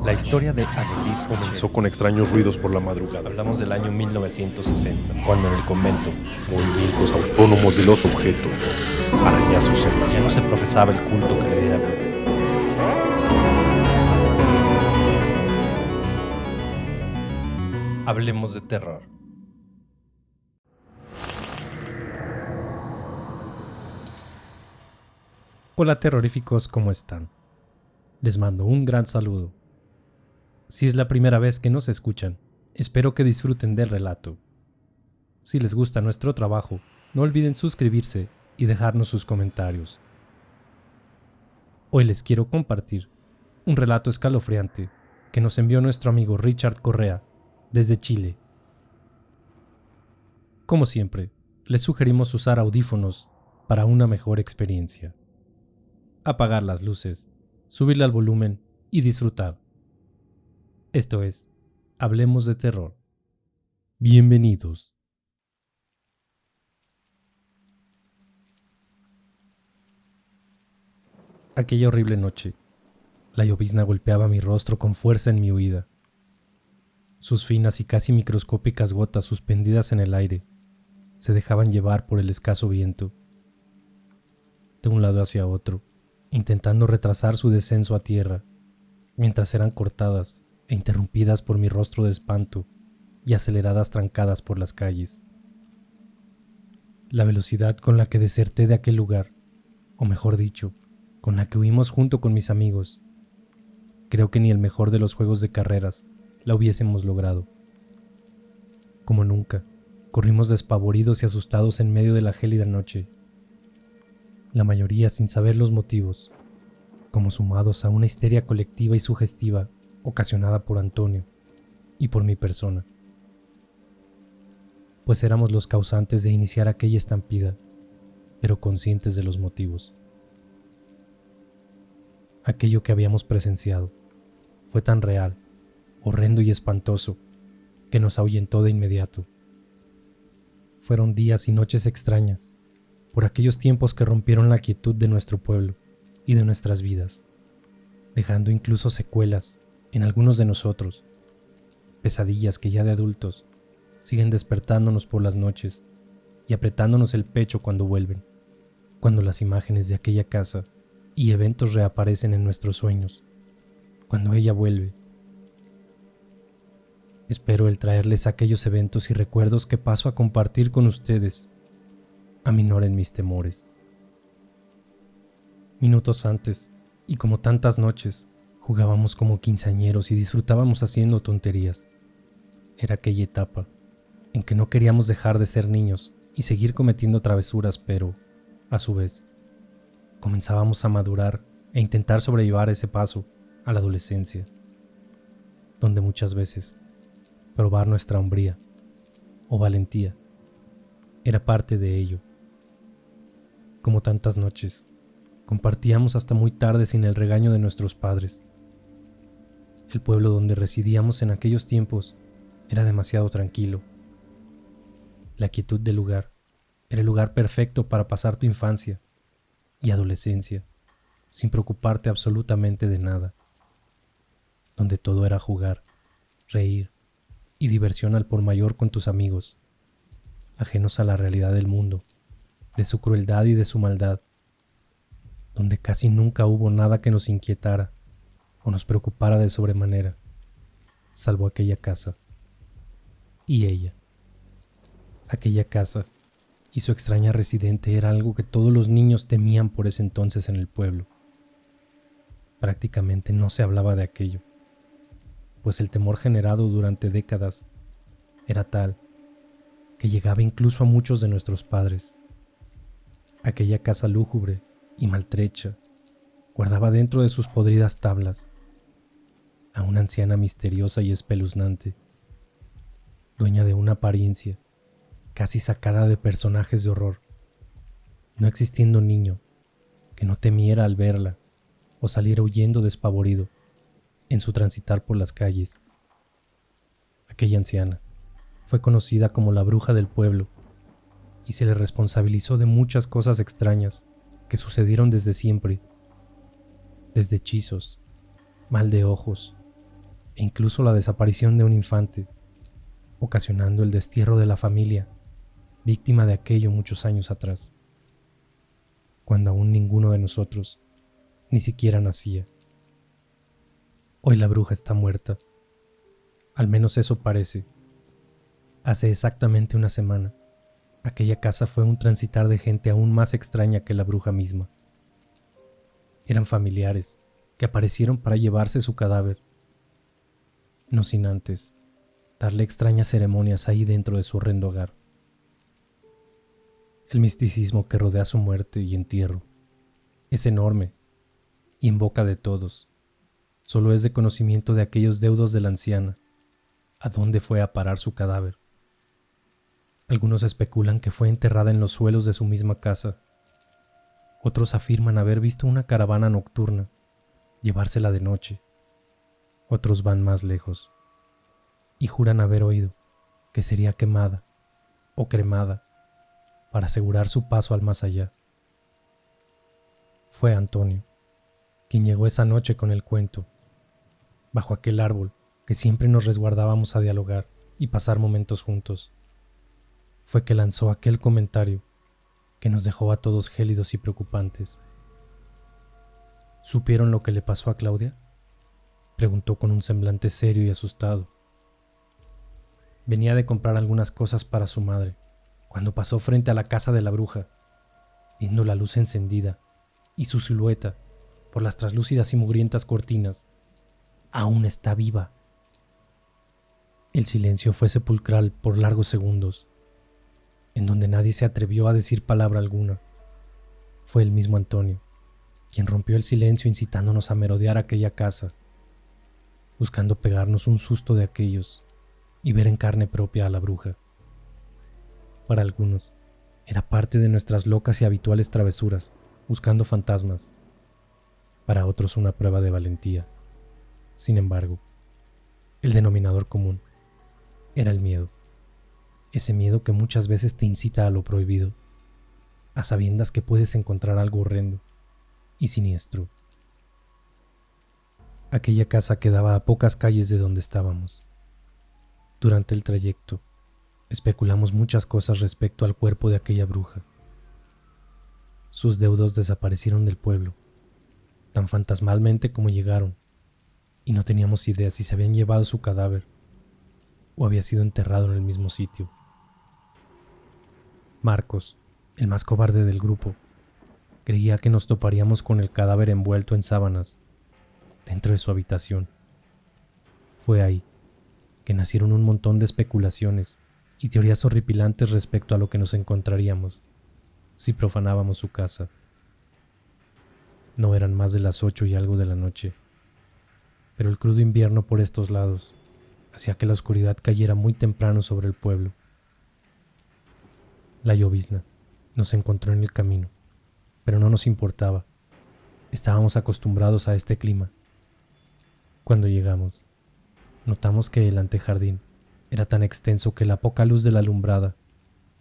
La historia de Anneliese Comenzó con extraños ruidos por la madrugada. Hablamos del año 1960, cuando en el convento Movimientos autónomos de los objetos. Arañazos en las ya no se manos. profesaba el culto que le diera vida. Hablemos de terror. Hola terroríficos, ¿cómo están? Les mando un gran saludo. Si es la primera vez que nos escuchan, espero que disfruten del relato. Si les gusta nuestro trabajo, no olviden suscribirse y dejarnos sus comentarios. Hoy les quiero compartir un relato escalofriante que nos envió nuestro amigo Richard Correa desde Chile. Como siempre, les sugerimos usar audífonos para una mejor experiencia. Apagar las luces, subirle al volumen y disfrutar. Esto es, Hablemos de Terror. Bienvenidos. Aquella horrible noche, la llovizna golpeaba mi rostro con fuerza en mi huida. Sus finas y casi microscópicas gotas suspendidas en el aire se dejaban llevar por el escaso viento, de un lado hacia otro, intentando retrasar su descenso a tierra, mientras eran cortadas e interrumpidas por mi rostro de espanto y aceleradas trancadas por las calles. La velocidad con la que deserté de aquel lugar, o mejor dicho, con la que huimos junto con mis amigos, creo que ni el mejor de los juegos de carreras la hubiésemos logrado. Como nunca, corrimos despavoridos y asustados en medio de la gélida noche, la mayoría sin saber los motivos, como sumados a una histeria colectiva y sugestiva ocasionada por Antonio y por mi persona, pues éramos los causantes de iniciar aquella estampida, pero conscientes de los motivos. Aquello que habíamos presenciado fue tan real, horrendo y espantoso, que nos ahuyentó de inmediato. Fueron días y noches extrañas, por aquellos tiempos que rompieron la quietud de nuestro pueblo y de nuestras vidas, dejando incluso secuelas en algunos de nosotros, pesadillas que ya de adultos siguen despertándonos por las noches y apretándonos el pecho cuando vuelven, cuando las imágenes de aquella casa y eventos reaparecen en nuestros sueños, cuando ella vuelve. Espero el traerles aquellos eventos y recuerdos que paso a compartir con ustedes aminoren mis temores. Minutos antes, y como tantas noches, jugábamos como quinceañeros y disfrutábamos haciendo tonterías. Era aquella etapa en que no queríamos dejar de ser niños y seguir cometiendo travesuras, pero, a su vez, comenzábamos a madurar e intentar sobrellevar ese paso a la adolescencia, donde muchas veces probar nuestra hombría o valentía era parte de ello. Como tantas noches, compartíamos hasta muy tarde sin el regaño de nuestros padres. El pueblo donde residíamos en aquellos tiempos era demasiado tranquilo. La quietud del lugar era el lugar perfecto para pasar tu infancia y adolescencia sin preocuparte absolutamente de nada, donde todo era jugar, reír y diversión al por mayor con tus amigos, ajenos a la realidad del mundo, de su crueldad y de su maldad, donde casi nunca hubo nada que nos inquietara o nos preocupara de sobremanera, salvo aquella casa y ella. Aquella casa y su extraña residente era algo que todos los niños temían por ese entonces en el pueblo. Prácticamente no se hablaba de aquello, pues el temor generado durante décadas era tal que llegaba incluso a muchos de nuestros padres. Aquella casa lúgubre y maltrecha guardaba dentro de sus podridas tablas a una anciana misteriosa y espeluznante, dueña de una apariencia casi sacada de personajes de horror, no existiendo niño que no temiera al verla o saliera huyendo despavorido en su transitar por las calles. Aquella anciana fue conocida como la bruja del pueblo y se le responsabilizó de muchas cosas extrañas que sucedieron desde siempre, desde hechizos, mal de ojos, e incluso la desaparición de un infante, ocasionando el destierro de la familia, víctima de aquello muchos años atrás, cuando aún ninguno de nosotros ni siquiera nacía. Hoy la bruja está muerta, al menos eso parece. Hace exactamente una semana, aquella casa fue un transitar de gente aún más extraña que la bruja misma. Eran familiares que aparecieron para llevarse su cadáver, no sin antes darle extrañas ceremonias ahí dentro de su horrendo hogar. El misticismo que rodea su muerte y entierro es enorme y en boca de todos. Solo es de conocimiento de aquellos deudos de la anciana, a dónde fue a parar su cadáver. Algunos especulan que fue enterrada en los suelos de su misma casa. Otros afirman haber visto una caravana nocturna llevársela de noche. Otros van más lejos y juran haber oído que sería quemada o cremada para asegurar su paso al más allá. Fue Antonio quien llegó esa noche con el cuento, bajo aquel árbol que siempre nos resguardábamos a dialogar y pasar momentos juntos. Fue que lanzó aquel comentario que nos dejó a todos gélidos y preocupantes. ¿Supieron lo que le pasó a Claudia?, preguntó con un semblante serio y asustado. Venía de comprar algunas cosas para su madre, cuando pasó frente a la casa de la bruja, viendo la luz encendida y su silueta por las traslúcidas y mugrientas cortinas. Aún está viva. El silencio fue sepulcral por largos segundos, en donde nadie se atrevió a decir palabra alguna. Fue el mismo Antonio quien rompió el silencio incitándonos a merodear aquella casa, buscando pegarnos un susto de aquellos y ver en carne propia a la bruja. Para algunos, era parte de nuestras locas y habituales travesuras, buscando fantasmas. Para otros, una prueba de valentía. Sin embargo, el denominador común era el miedo. Ese miedo que muchas veces te incita a lo prohibido, a sabiendas que puedes encontrar algo horrendo y siniestro. Aquella casa quedaba a pocas calles de donde estábamos. Durante el trayecto, especulamos muchas cosas respecto al cuerpo de aquella bruja. Sus deudos desaparecieron del pueblo, tan fantasmalmente como llegaron, y no teníamos idea si se habían llevado su cadáver o había sido enterrado en el mismo sitio. Marcos, el más cobarde del grupo, creía que nos toparíamos con el cadáver envuelto en sábanas dentro de su habitación. Fue ahí que nacieron un montón de especulaciones y teorías horripilantes respecto a lo que nos encontraríamos si profanábamos su casa. No eran más de las 8 y algo de la noche, pero el crudo invierno por estos lados hacía que la oscuridad cayera muy temprano sobre el pueblo. La llovizna nos encontró en el camino, pero no nos importaba. Estábamos acostumbrados a este clima. Cuando llegamos, notamos que el antejardín era tan extenso que la poca luz de la alumbrada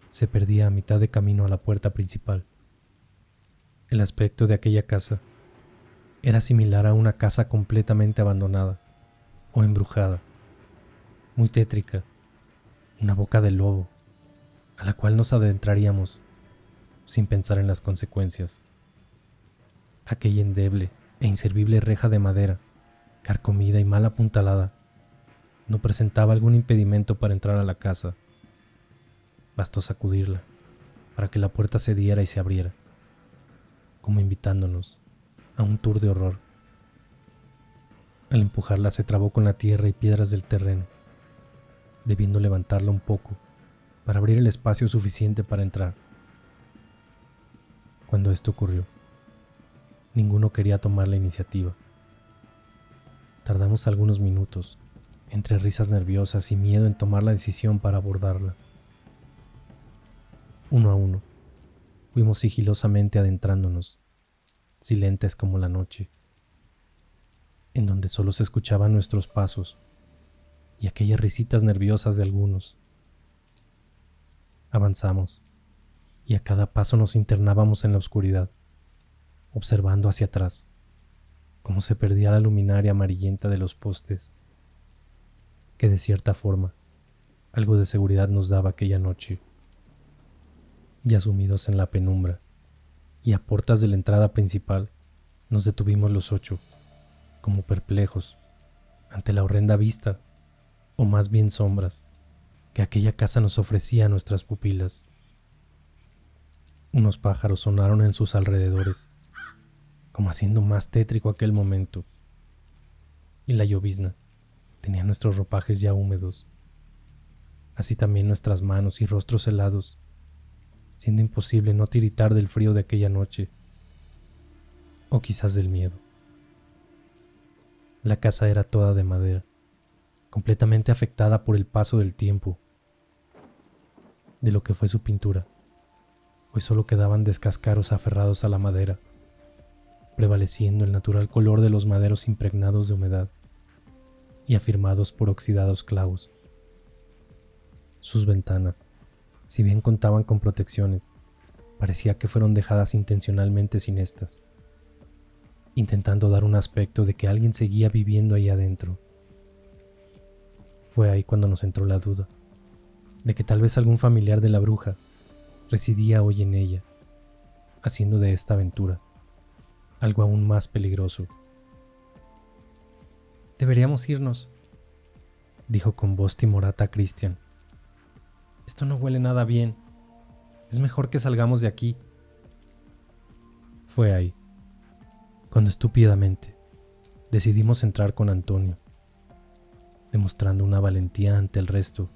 se perdía a mitad de camino a la puerta principal. El aspecto de aquella casa era similar a una casa completamente abandonada o embrujada, muy tétrica, una boca de lobo, a la cual nos adentraríamos sin pensar en las consecuencias. Aquella endeble e inservible reja de madera, carcomida y mal apuntalada, no presentaba algún impedimento para entrar a la casa. Bastó sacudirla para que la puerta cediera y se abriera, como invitándonos a un tour de horror. Al empujarla se trabó con la tierra y piedras del terreno, debiendo levantarla un poco para abrir el espacio suficiente para entrar. Cuando esto ocurrió, ninguno quería tomar la iniciativa. Tardamos algunos minutos, entre risas nerviosas y miedo en tomar la decisión para abordarla. Uno a uno, fuimos sigilosamente adentrándonos, silentes como la noche, en donde solo se escuchaban nuestros pasos y aquellas risitas nerviosas de algunos. Avanzamos, y a cada paso nos internábamos en la oscuridad, observando hacia atrás, cómo se perdía la luminaria amarillenta de los postes que de cierta forma algo de seguridad nos daba aquella noche. Ya sumidos en la penumbra y a puertas de la entrada principal, nos detuvimos los 8, como perplejos, ante la horrenda vista, o más bien sombras, que aquella casa nos ofrecía a nuestras pupilas. Unos pájaros sonaron en sus alrededores, como haciendo más tétrico aquel momento, y la llovizna tenía nuestros ropajes ya húmedos, así también nuestras manos y rostros helados, siendo imposible no tiritar del frío de aquella noche, o quizás del miedo. La casa era toda de madera, completamente afectada por el paso del tiempo. De lo que fue su pintura, hoy solo quedaban descascaros aferrados a la madera, prevaleciendo el natural color de los maderos impregnados de humedad y afirmados por oxidados clavos. Sus ventanas, si bien contaban con protecciones, parecía que fueron dejadas intencionalmente sin estas, intentando dar un aspecto de que alguien seguía viviendo ahí adentro. Fue ahí cuando nos entró la duda de que tal vez algún familiar de la bruja residía hoy en ella, haciendo de esta aventura algo aún más peligroso. «Deberíamos irnos», dijo con voz timorata a Christian. «Esto no huele nada bien. Es mejor que salgamos de aquí». Fue ahí cuando estúpidamente decidimos entrar con Antonio, demostrando una valentía ante el resto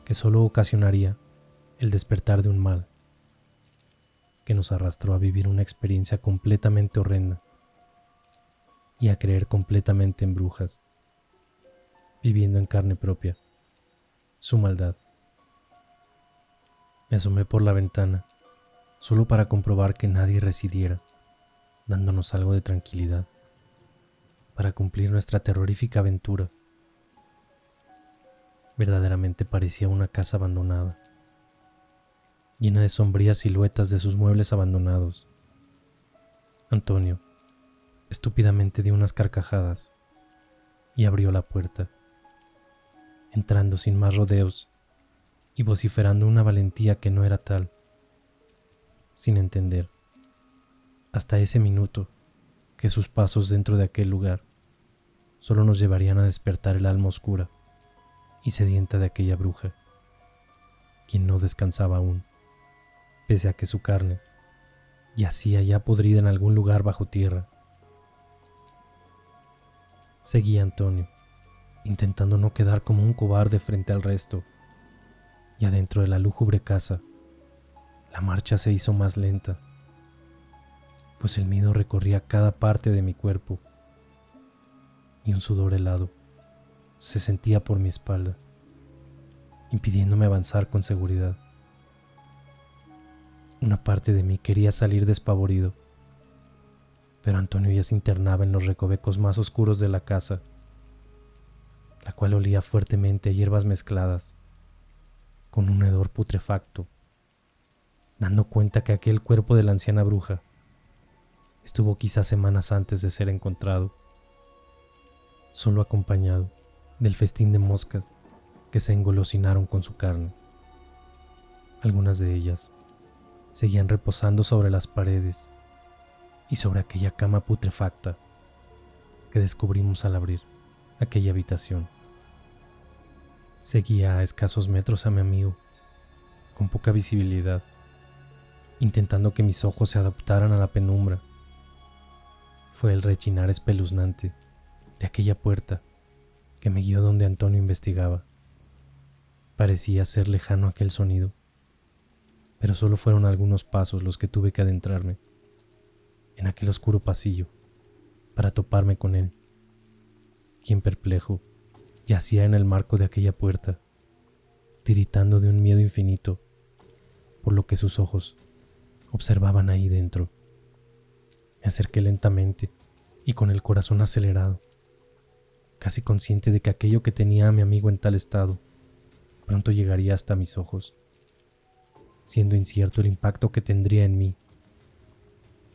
que solo ocasionaría el despertar de un mal que nos arrastró a vivir una experiencia completamente horrenda y a creer completamente en brujas, viviendo en carne propia su maldad. Me asomé por la ventana solo para comprobar que nadie residiera, dándonos algo de tranquilidad para cumplir nuestra terrorífica aventura. Verdaderamente parecía una casa abandonada, llena de sombrías siluetas de sus muebles abandonados. Antonio estúpidamente dio unas carcajadas y abrió la puerta, entrando sin más rodeos y vociferando una valentía que no era tal, sin entender, hasta ese minuto, que sus pasos dentro de aquel lugar solo nos llevarían a despertar el alma oscura y sedienta de aquella bruja, quien no descansaba aún, pese a que su carne yacía ya podrida en algún lugar bajo tierra. Seguía Antonio, intentando no quedar como un cobarde frente al resto, y adentro de la lúgubre casa, la marcha se hizo más lenta, pues el miedo recorría cada parte de mi cuerpo, y un sudor helado se sentía por mi espalda, impidiéndome avanzar con seguridad. Una parte de mí quería salir despavorido, pero Antonio ya se internaba en los recovecos más oscuros de la casa, la cual olía fuertemente a hierbas mezcladas, con un hedor putrefacto, dando cuenta que aquel cuerpo de la anciana bruja estuvo quizás semanas antes de ser encontrado, solo acompañado del festín de moscas que se engolosinaron con su carne. Algunas de ellas seguían reposando sobre las paredes y sobre aquella cama putrefacta que descubrimos al abrir aquella habitación. Seguía a escasos metros a mi amigo, con poca visibilidad, intentando que mis ojos se adaptaran a la penumbra. Fue el rechinar espeluznante de aquella puerta que me guió donde Antonio investigaba. Parecía ser lejano aquel sonido, pero solo fueron algunos pasos los que tuve que adentrarme en aquel oscuro pasillo para toparme con él, quien perplejo yacía en el marco de aquella puerta, tiritando de un miedo infinito, por lo que sus ojos observaban ahí dentro. Me acerqué lentamente y con el corazón acelerado, casi consciente de que aquello que tenía a mi amigo en tal estado pronto llegaría hasta mis ojos, siendo incierto el impacto que tendría en mí.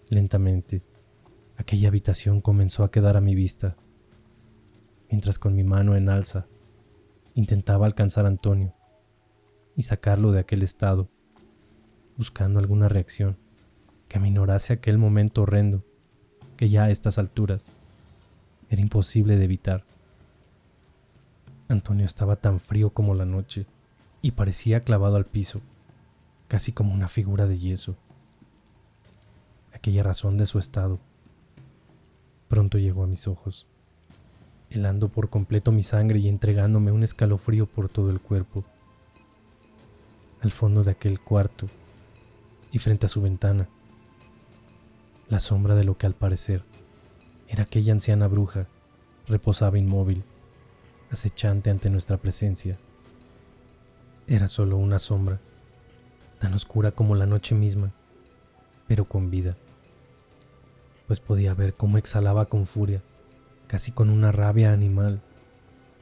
Lentamente, aquella habitación comenzó a quedar a mi vista, mientras con mi mano en alza Intentaba alcanzar a Antonio y sacarlo de aquel estado, buscando alguna reacción que aminorase aquel momento horrendo que ya a estas alturas era imposible de evitar. Antonio estaba tan frío como la noche y parecía clavado al piso, casi como una figura de yeso. Aquella razón de su estado pronto llegó a mis ojos, helando por completo mi sangre y entregándome un escalofrío por todo el cuerpo. Al fondo de aquel cuarto y frente a su ventana, la sombra de lo que al parecer era aquella anciana bruja reposaba inmóvil, acechante ante nuestra presencia. Era solo una sombra, tan oscura como la noche misma, pero con vida, pues podía ver cómo exhalaba con furia, casi con una rabia animal,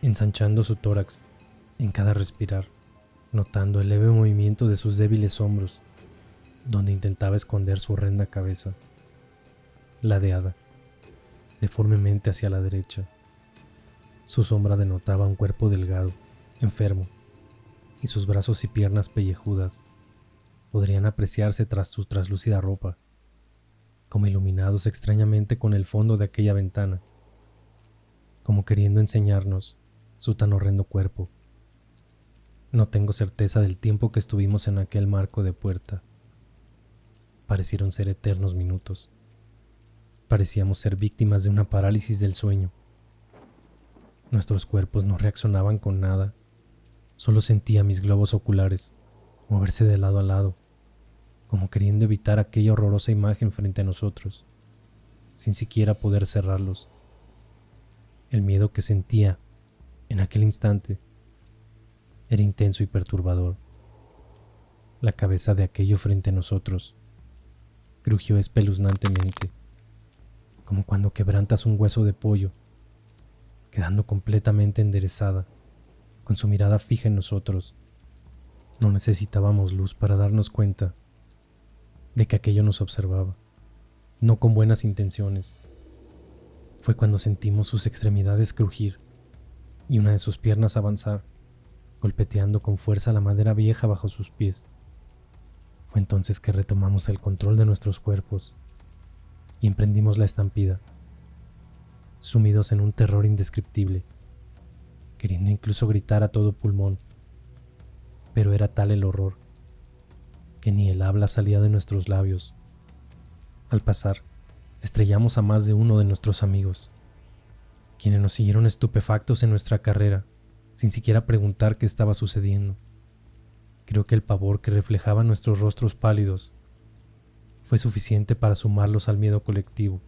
ensanchando su tórax en cada respirar, notando el leve movimiento de sus débiles hombros, donde intentaba esconder su horrenda cabeza, ladeada deformemente hacia la derecha. Su sombra denotaba un cuerpo delgado, enfermo, y sus brazos y piernas pellejudas podrían apreciarse tras su traslúcida ropa, como iluminados extrañamente con el fondo de aquella ventana, como queriendo enseñarnos su tan horrendo cuerpo. No tengo certeza del tiempo que estuvimos en aquel marco de puerta. Parecieron ser eternos minutos. Parecíamos ser víctimas de una parálisis del sueño. Nuestros cuerpos no reaccionaban con nada. Solo sentía mis globos oculares moverse de lado a lado, como queriendo evitar aquella horrorosa imagen frente a nosotros, sin siquiera poder cerrarlos. El miedo que sentía en aquel instante era intenso y perturbador. La cabeza de aquello frente a nosotros crujió espeluznantemente, como cuando quebrantas un hueso de pollo, quedando completamente enderezada, con su mirada fija en nosotros. No necesitábamos luz para darnos cuenta de que aquello nos observaba, no con buenas intenciones. Fue cuando sentimos sus extremidades crujir y una de sus piernas avanzar, golpeteando con fuerza la madera vieja bajo sus pies. Fue entonces que retomamos el control de nuestros cuerpos y emprendimos la estampida, sumidos en un terror indescriptible, queriendo incluso gritar a todo pulmón. Pero era tal el horror que ni el habla salía de nuestros labios. Al pasar, estrellamos a más de uno de nuestros amigos, quienes nos siguieron estupefactos en nuestra carrera, sin siquiera preguntar qué estaba sucediendo. Creo que el pavor que reflejaban nuestros rostros pálidos fue suficiente para sumarlos al miedo colectivo,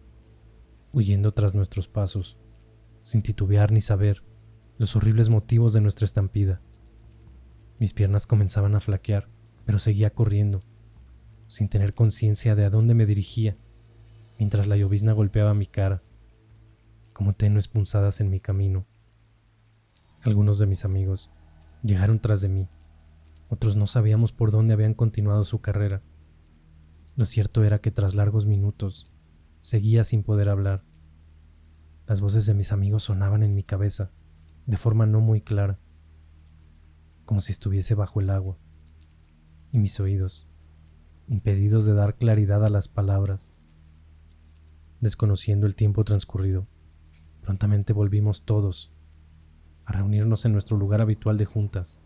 huyendo tras nuestros pasos, sin titubear ni saber los horribles motivos de nuestra estampida. Mis piernas comenzaban a flaquear, pero seguía corriendo, sin tener conciencia de a dónde me dirigía, mientras la llovizna golpeaba mi cara, como tenues punzadas en mi camino. Algunos de mis amigos llegaron tras de mí, otros no sabíamos por dónde habían continuado su carrera. Lo cierto era que tras largos minutos seguía sin poder hablar. Las voces de mis amigos sonaban en mi cabeza, de forma no muy clara, como si estuviese bajo el agua, y mis oídos, impedidos de dar claridad a las palabras. Desconociendo el tiempo transcurrido, prontamente volvimos todos a reunirnos en nuestro lugar habitual de juntas.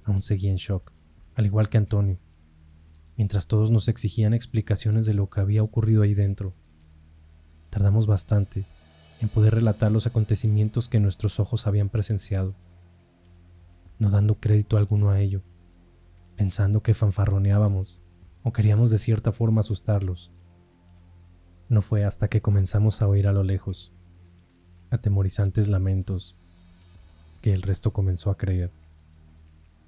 Aún seguía en shock, al igual que Antonio, mientras todos nos exigían explicaciones de lo que había ocurrido ahí dentro. Tardamos bastante en poder relatar los acontecimientos que nuestros ojos habían presenciado, no dando crédito alguno a ello, pensando que fanfarroneábamos o queríamos de cierta forma asustarlos. No fue hasta que comenzamos a oír a lo lejos atemorizantes lamentos que el resto comenzó a creer.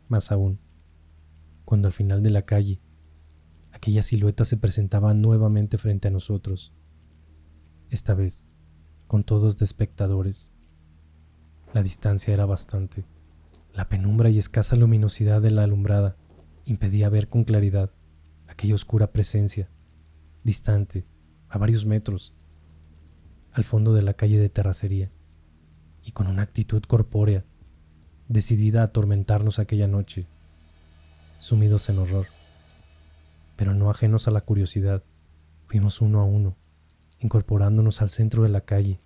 Más aún, cuando al final de la calle aquella silueta se presentaba nuevamente frente a nosotros, esta vez con todos de espectadores. La distancia era bastante. La penumbra y escasa luminosidad de la alumbrada impedía ver con claridad aquella oscura presencia, distante, a varios metros, al fondo de la calle de terracería, y con una actitud corpórea, decidida a atormentarnos aquella noche, sumidos en horror. Pero no ajenos a la curiosidad, fuimos uno a uno, incorporándonos al centro de la calle,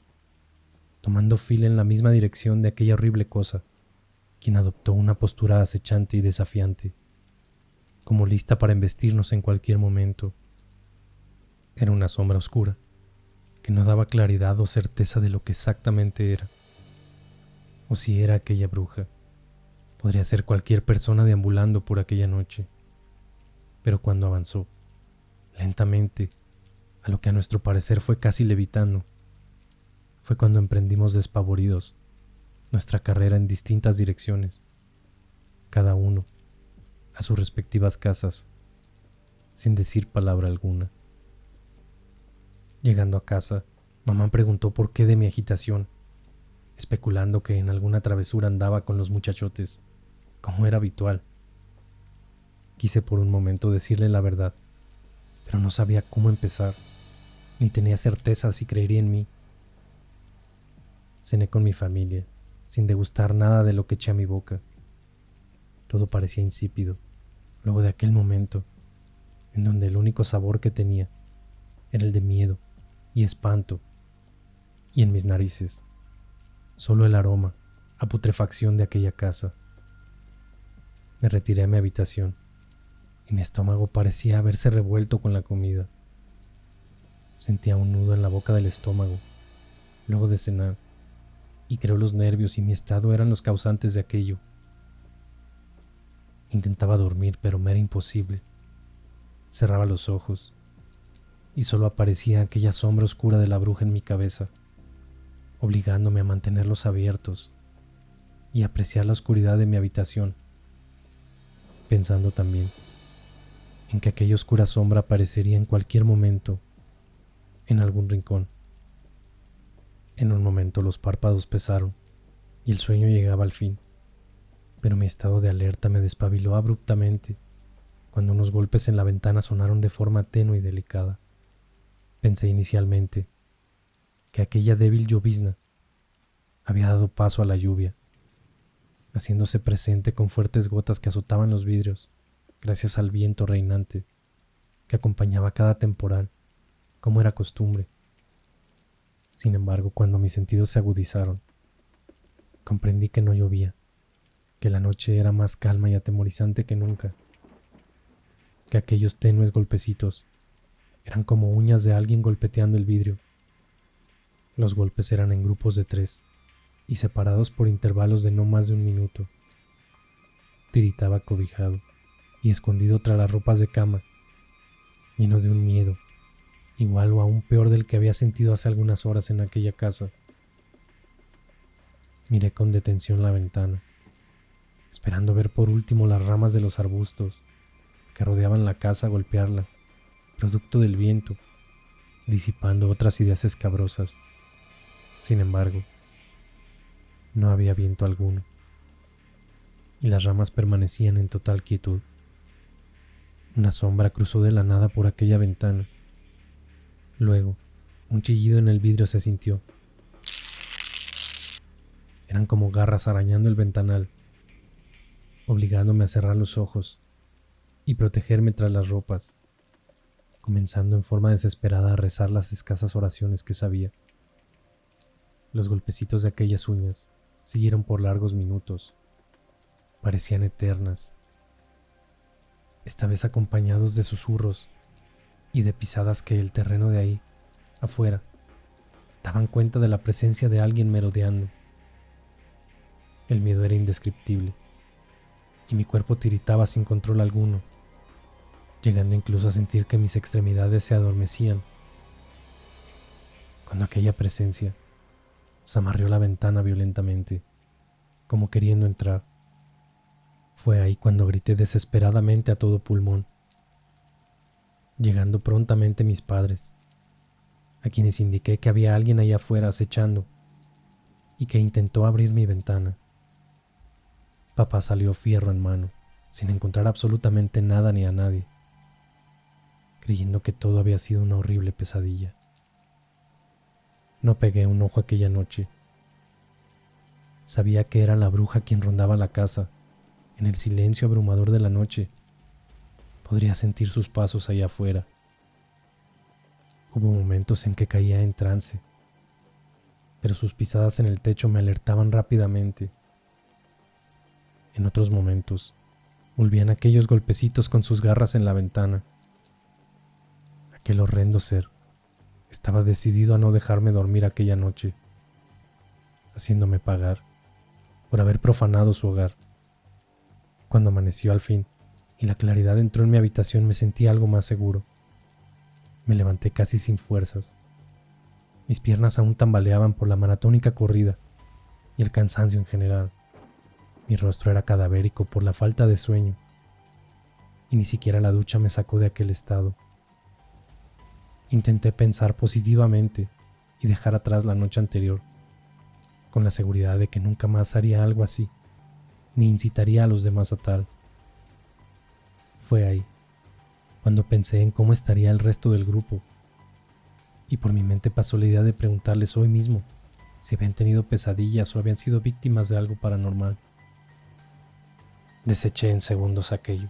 tomando fila en la misma dirección de aquella horrible cosa, quien adoptó una postura acechante y desafiante, como lista para embestirnos en cualquier momento. Era una sombra oscura, que no daba claridad o certeza de lo que exactamente era, o si era aquella bruja. Podría ser cualquier persona deambulando por aquella noche. Pero cuando avanzó, lentamente, a lo que a nuestro parecer fue casi levitando, fue cuando emprendimos despavoridos nuestra carrera en distintas direcciones, cada uno a sus respectivas casas, sin decir palabra alguna. Llegando a casa, mamá preguntó por qué de mi agitación, especulando que en alguna travesura andaba con los muchachotes, como era habitual. Quise por un momento decirle la verdad, pero no sabía cómo empezar, ni tenía certeza si creería en mí. Cené con mi familia, sin degustar nada de lo que eché a mi boca. Todo parecía insípido, luego de aquel momento, en donde el único sabor que tenía era el de miedo y espanto, y en mis narices, solo el aroma a putrefacción de aquella casa. Me retiré a mi habitación, y mi estómago parecía haberse revuelto con la comida. Sentía un nudo en la boca del estómago, luego de cenar, y creo los nervios y mi estado eran los causantes de aquello. Intentaba dormir, pero me era imposible. Cerraba los ojos, y solo aparecía aquella sombra oscura de la bruja en mi cabeza, obligándome a mantenerlos abiertos y apreciar la oscuridad de mi habitación, pensando también en que aquella oscura sombra aparecería en cualquier momento, en algún rincón. En un momento los párpados pesaron y el sueño llegaba al fin, pero mi estado de alerta me despabiló abruptamente cuando unos golpes en la ventana sonaron de forma tenue y delicada. Pensé inicialmente que aquella débil llovizna había dado paso a la lluvia, haciéndose presente con fuertes gotas que azotaban los vidrios, gracias al viento reinante que acompañaba cada temporal, como era costumbre. Sin embargo, cuando mis sentidos se agudizaron, comprendí que no llovía, que la noche era más calma y atemorizante que nunca, que aquellos tenues golpecitos eran como uñas de alguien golpeteando el vidrio. Los golpes eran en grupos de 3 y separados por intervalos de no más de 1 minuto. Tiritaba cobijado y escondido tras las ropas de cama, lleno de un miedo, igual o aún peor del que había sentido hace algunas horas en aquella casa. Miré con detención la ventana, esperando ver por último las ramas de los arbustos que rodeaban la casa golpearla, producto del viento, disipando otras ideas escabrosas. Sin embargo, no había viento alguno, y las ramas permanecían en total quietud. Una sombra cruzó de la nada por aquella ventana. Luego, un chillido en el vidrio se sintió. Eran como garras arañando el ventanal, obligándome a cerrar los ojos y protegerme tras las ropas, comenzando en forma desesperada a rezar las escasas oraciones que sabía. Los golpecitos de aquellas uñas siguieron por largos minutos. Parecían eternas, esta vez acompañados de susurros y de pisadas que el terreno de ahí, afuera, daban cuenta de la presencia de alguien merodeando. El miedo era indescriptible, y mi cuerpo tiritaba sin control alguno, llegando incluso a sentir que mis extremidades se adormecían. Cuando aquella presencia zamarrió la ventana violentamente, como queriendo entrar, fue ahí cuando grité desesperadamente a todo pulmón, llegando prontamente mis padres, a quienes indiqué que había alguien allá afuera acechando y que intentó abrir mi ventana. Papá salió fierro en mano, sin encontrar absolutamente nada ni a nadie, creyendo que todo había sido una horrible pesadilla. No pegué un ojo aquella noche, Sabía que era la bruja quien rondaba la casa. En el silencio abrumador de la noche, podría sentir sus pasos allá afuera. Hubo momentos en que caía en trance, pero sus pisadas en el techo me alertaban rápidamente. En otros momentos, volvían aquellos golpecitos con sus garras en la ventana. Aquel horrendo ser estaba decidido a no dejarme dormir aquella noche, haciéndome pagar por haber profanado su hogar. Cuando amaneció al fin y la claridad entró en mi habitación, me sentí algo más seguro. Me levanté casi sin fuerzas. Mis piernas aún tambaleaban por la maratónica corrida y el cansancio en general. Mi rostro era cadavérico por la falta de sueño, y ni siquiera la ducha me sacó de aquel estado. Intenté pensar positivamente y dejar atrás la noche anterior, con la seguridad de que nunca más haría algo así, ni incitaría a los demás a tal. Fue ahí, cuando pensé en cómo estaría el resto del grupo, y por mi mente pasó la idea de preguntarles hoy mismo si habían tenido pesadillas o habían sido víctimas de algo paranormal. Deseché en segundos aquello,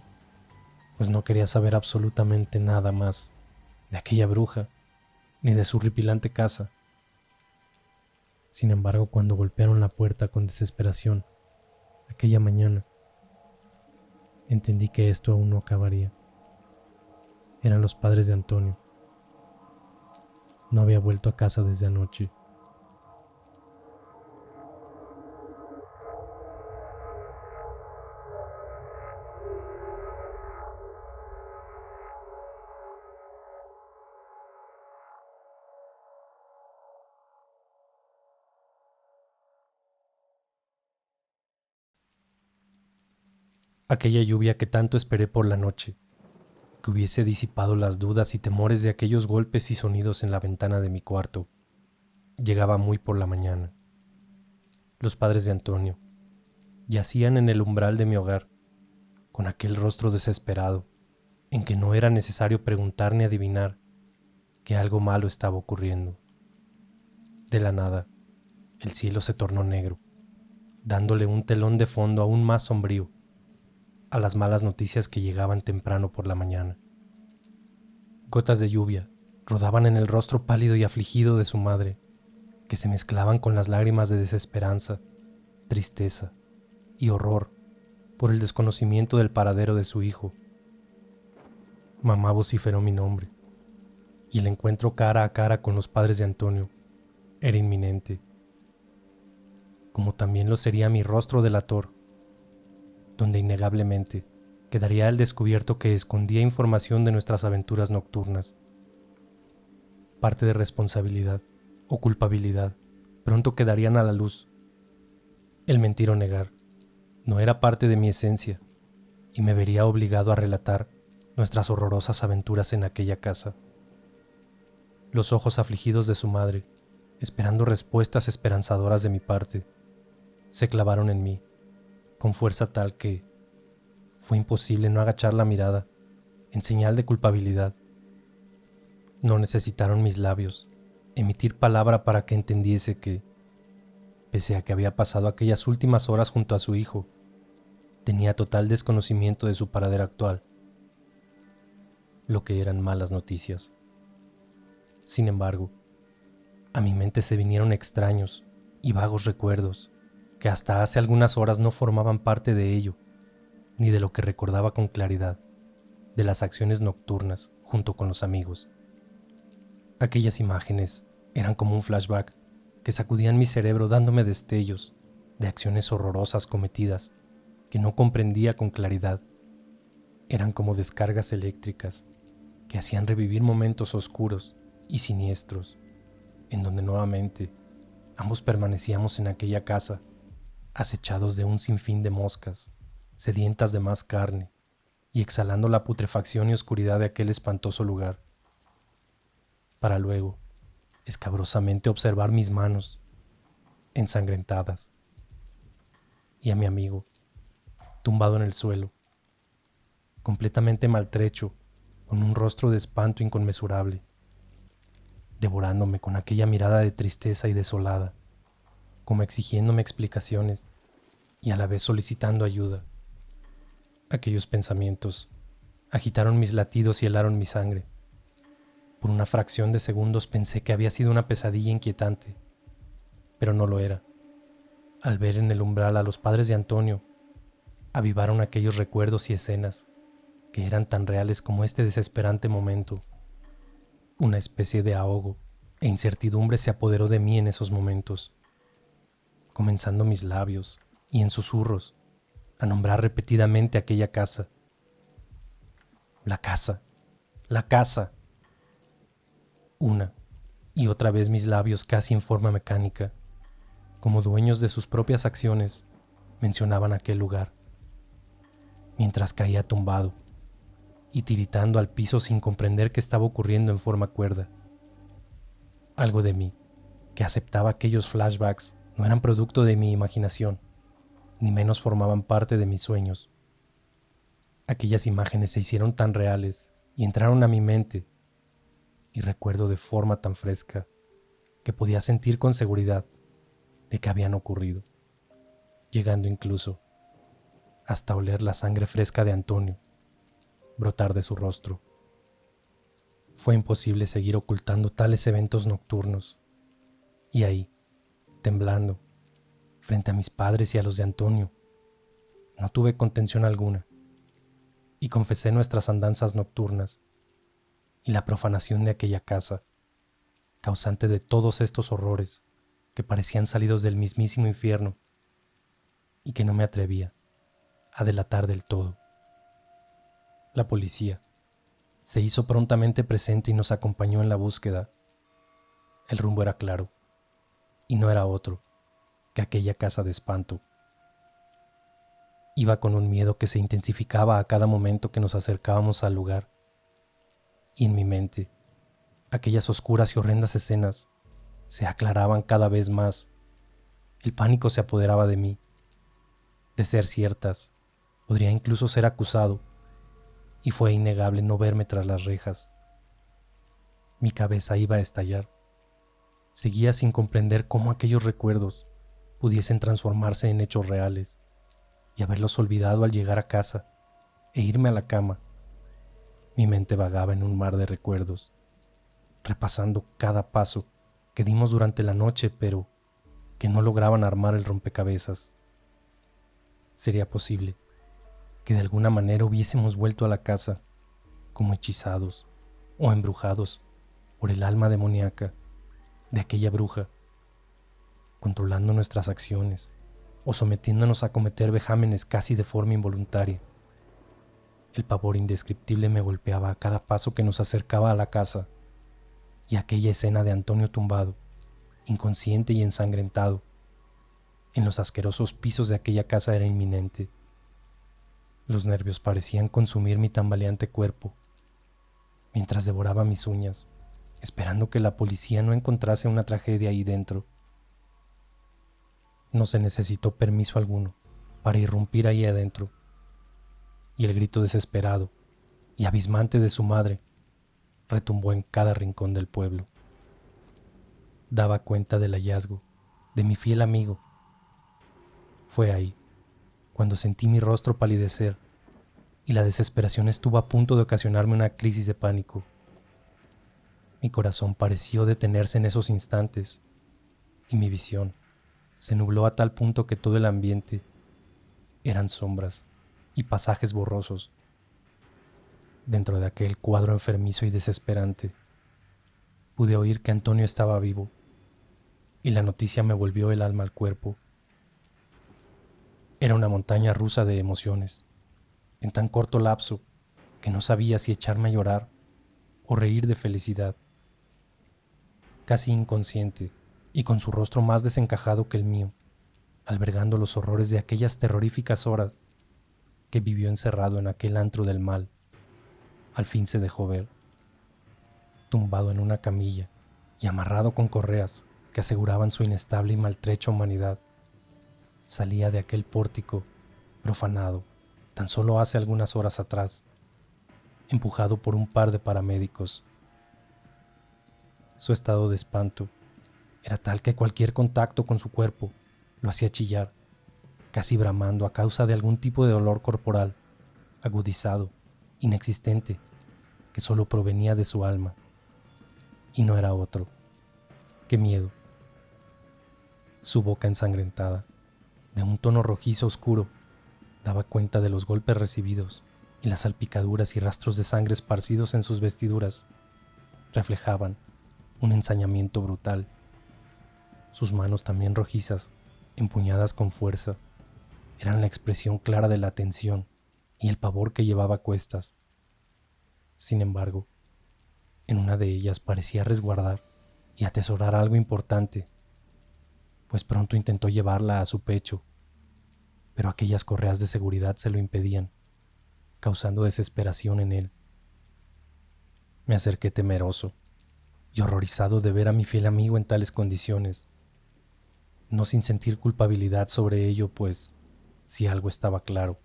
pues no quería saber absolutamente nada más de aquella bruja, ni de su horripilante casa. Sin embargo, cuando golpearon la puerta con desesperación, aquella mañana, entendí que esto aún no acabaría. Eran los padres de Antonio. No había vuelto a casa desde anoche. Aquella lluvia que tanto esperé por la noche, que hubiese disipado las dudas y temores de aquellos golpes y sonidos en la ventana de mi cuarto, llegaba muy por la mañana. Los padres de Antonio yacían en el umbral de mi hogar, con aquel rostro desesperado, en que no era necesario preguntar ni adivinar que algo malo estaba ocurriendo. De la nada, el cielo se tornó negro, dándole un telón de fondo aún más sombrío a las malas noticias que llegaban temprano por la mañana. Gotas de lluvia rodaban en el rostro pálido y afligido de su madre, que se mezclaban con las lágrimas de desesperanza, tristeza y horror por el desconocimiento del paradero de su hijo. Mamá vociferó mi nombre, y el encuentro cara a cara con los padres de Antonio era inminente, como también lo sería mi rostro delator, donde innegablemente quedaría al descubierto que escondía información de nuestras aventuras nocturnas. Parte de responsabilidad o culpabilidad pronto quedarían a la luz. El mentir o negar no era parte de mi esencia, y me vería obligado a relatar nuestras horrorosas aventuras en aquella casa. Los ojos afligidos de su madre, esperando respuestas esperanzadoras de mi parte, se clavaron en mí con fuerza tal que fue imposible no agachar la mirada en señal de culpabilidad. No necesitaron mis labios emitir palabra para que entendiese que, pese a que había pasado aquellas últimas horas junto a su hijo, tenía total desconocimiento de su paradero actual, lo que eran malas noticias. Sin embargo, a mi mente se vinieron extraños y vagos recuerdos que hasta hace algunas horas no formaban parte de ello, ni de lo que recordaba con claridad, de las acciones nocturnas junto con los amigos. Aquellas imágenes eran como un flashback que sacudían mi cerebro dándome destellos de acciones horrorosas cometidas que no comprendía con claridad. Eran como descargas eléctricas que hacían revivir momentos oscuros y siniestros, en donde nuevamente ambos permanecíamos en aquella casa, acechados de un sinfín de moscas, sedientas de más carne, y exhalando la putrefacción y oscuridad de aquel espantoso lugar, para luego escabrosamente observar mis manos ensangrentadas y a mi amigo tumbado en el suelo, completamente maltrecho, con un rostro de espanto inconmensurable, devorándome con aquella mirada de tristeza y desolada. como exigiéndome explicaciones y a la vez solicitando ayuda. Aquellos pensamientos agitaron mis latidos y helaron mi sangre. Por una fracción de segundos pensé que había sido una pesadilla inquietante, pero no lo era. Al ver en el umbral a los padres de Antonio, avivaron aquellos recuerdos y escenas que eran tan reales como este desesperante momento. Una especie de ahogo e incertidumbre se apoderó de mí en esos momentos, comenzando mis labios y en susurros a nombrar repetidamente aquella casa. La casa, la casa. Una y otra vez mis labios, casi en forma mecánica, como dueños de sus propias acciones, mencionaban aquel lugar, mientras caía tumbado y tiritando al piso sin comprender qué estaba ocurriendo en forma cuerda. Algo de mí, que aceptaba aquellos flashbacks, no eran producto de mi imaginación, ni menos formaban parte de mis sueños. Aquellas imágenes se hicieron tan reales y entraron a mi mente, y recuerdo de forma tan fresca que podía sentir con seguridad de que habían ocurrido, llegando incluso hasta oler la sangre fresca de Antonio brotar de su rostro. Fue imposible seguir ocultando tales eventos nocturnos, y ahí, temblando, frente a mis padres y a los de Antonio, no tuve contención alguna, y confesé nuestras andanzas nocturnas y la profanación de aquella casa, causante de todos estos horrores que parecían salidos del mismísimo infierno y que no me atrevía a delatar del todo. La policía se hizo prontamente presente y nos acompañó en la búsqueda. El rumbo era claro, y no era otro que aquella casa de espanto. Iba con un miedo que se intensificaba a cada momento que nos acercábamos al lugar, y en mi mente, aquellas oscuras y horrendas escenas se aclaraban cada vez más. El pánico se apoderaba de mí. De ser ciertas, podría incluso ser acusado, y fue innegable no verme tras las rejas. Mi cabeza iba a estallar. Seguía sin comprender cómo aquellos recuerdos pudiesen transformarse en hechos reales y haberlos olvidado al llegar a casa e irme a la cama. Mi mente vagaba en un mar de recuerdos, repasando cada paso que dimos durante la noche, pero que no lograban armar el rompecabezas. ¿Sería posible que de alguna manera hubiésemos vuelto a la casa como hechizados o embrujados por el alma demoníaca de aquella bruja, controlando nuestras acciones o sometiéndonos a cometer vejámenes casi de forma involuntaria? El pavor indescriptible me golpeaba a cada paso que nos acercaba a la casa, y aquella escena de Antonio tumbado, inconsciente y ensangrentado, en los asquerosos pisos de aquella casa era inminente. Los nervios parecían consumir mi tambaleante cuerpo, mientras devoraba mis uñas, esperando que la policía no encontrase una tragedia ahí dentro. No se necesitó permiso alguno para irrumpir ahí adentro, y el grito desesperado y abismante de su madre retumbó en cada rincón del pueblo. Daba cuenta del hallazgo de mi fiel amigo. Fue ahí cuando sentí mi rostro palidecer y la desesperación estuvo a punto de ocasionarme una crisis de pánico. Mi corazón pareció detenerse en esos instantes y mi visión se nubló a tal punto que todo el ambiente eran sombras y pasajes borrosos. Dentro de aquel cuadro enfermizo y desesperante, pude oír que Antonio estaba vivo, y la noticia me volvió el alma al cuerpo. Era una montaña rusa de emociones, en tan corto lapso que no sabía si echarme a llorar o reír de felicidad. Casi inconsciente y con su rostro más desencajado que el mío, albergando los horrores de aquellas terroríficas horas que vivió encerrado en aquel antro del mal, al fin se dejó ver, tumbado en una camilla y amarrado con correas que aseguraban su inestable y maltrecha humanidad. Salía de aquel pórtico profanado tan solo hace algunas horas atrás, empujado por un par de paramédicos. Su estado de espanto era tal que cualquier contacto con su cuerpo lo hacía chillar, casi bramando a causa de algún tipo de dolor corporal, agudizado, inexistente, que solo provenía de su alma. Y no era otro. ¡Qué miedo! Su boca ensangrentada, de un tono rojizo oscuro, daba cuenta de los golpes recibidos y las salpicaduras y rastros de sangre esparcidos en sus vestiduras. Reflejaban un ensañamiento brutal. Sus manos también rojizas, empuñadas con fuerza, eran la expresión clara de la tensión y el pavor que llevaba a cuestas. Sin embargo, en una de ellas parecía resguardar y atesorar algo importante, pues pronto intentó llevarla a su pecho, pero aquellas correas de seguridad se lo impedían, causando desesperación en él. Me acerqué temeroso y horrorizado de ver a mi fiel amigo en tales condiciones, no sin sentir culpabilidad sobre ello, pues, si algo estaba claro,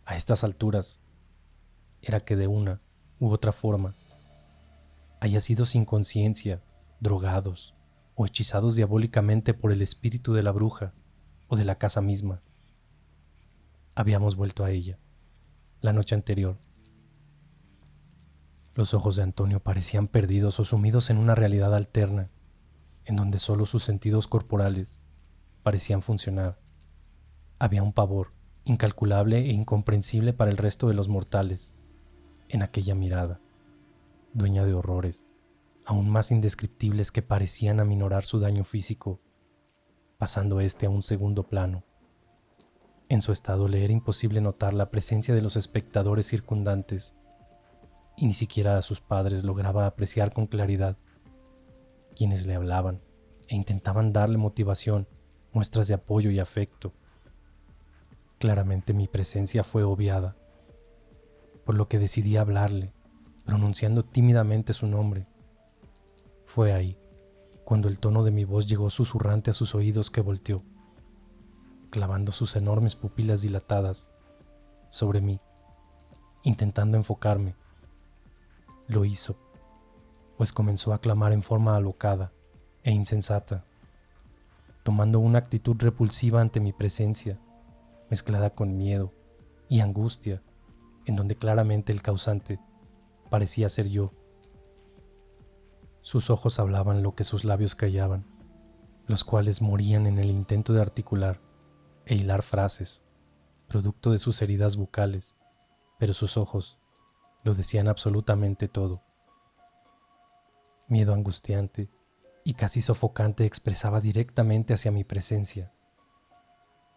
a estas alturas, era que de una u otra forma, haya sido sin conciencia, drogados o hechizados diabólicamente por el espíritu de la bruja o de la casa misma. Habíamos vuelto a ella, la noche anterior. Los ojos de Antonio parecían perdidos o sumidos en una realidad alterna, en donde solo sus sentidos corporales parecían funcionar. Había un pavor incalculable e incomprensible para el resto de los mortales en aquella mirada, dueña de horrores aún más indescriptibles que parecían aminorar su daño físico, pasando éste a un segundo plano. En su estado le era imposible notar la presencia de los espectadores circundantes, y ni siquiera a sus padres lograba apreciar con claridad, quienes le hablaban e intentaban darle motivación, muestras de apoyo y afecto. Claramente mi presencia fue obviada, por lo que decidí hablarle, pronunciando tímidamente su nombre. Fue ahí, cuando el tono de mi voz llegó susurrante a sus oídos, que volteó, clavando sus enormes pupilas dilatadas sobre mí, intentando enfocarme. Lo hizo, pues comenzó a clamar en forma alocada e insensata, tomando una actitud repulsiva ante mi presencia, mezclada con miedo y angustia, en donde claramente el causante parecía ser yo. Sus ojos hablaban lo que sus labios callaban, los cuales morían en el intento de articular e hilar frases, producto de sus heridas bucales, pero sus ojos lo decían absolutamente todo. Miedo angustiante y casi sofocante expresaba directamente hacia mi presencia,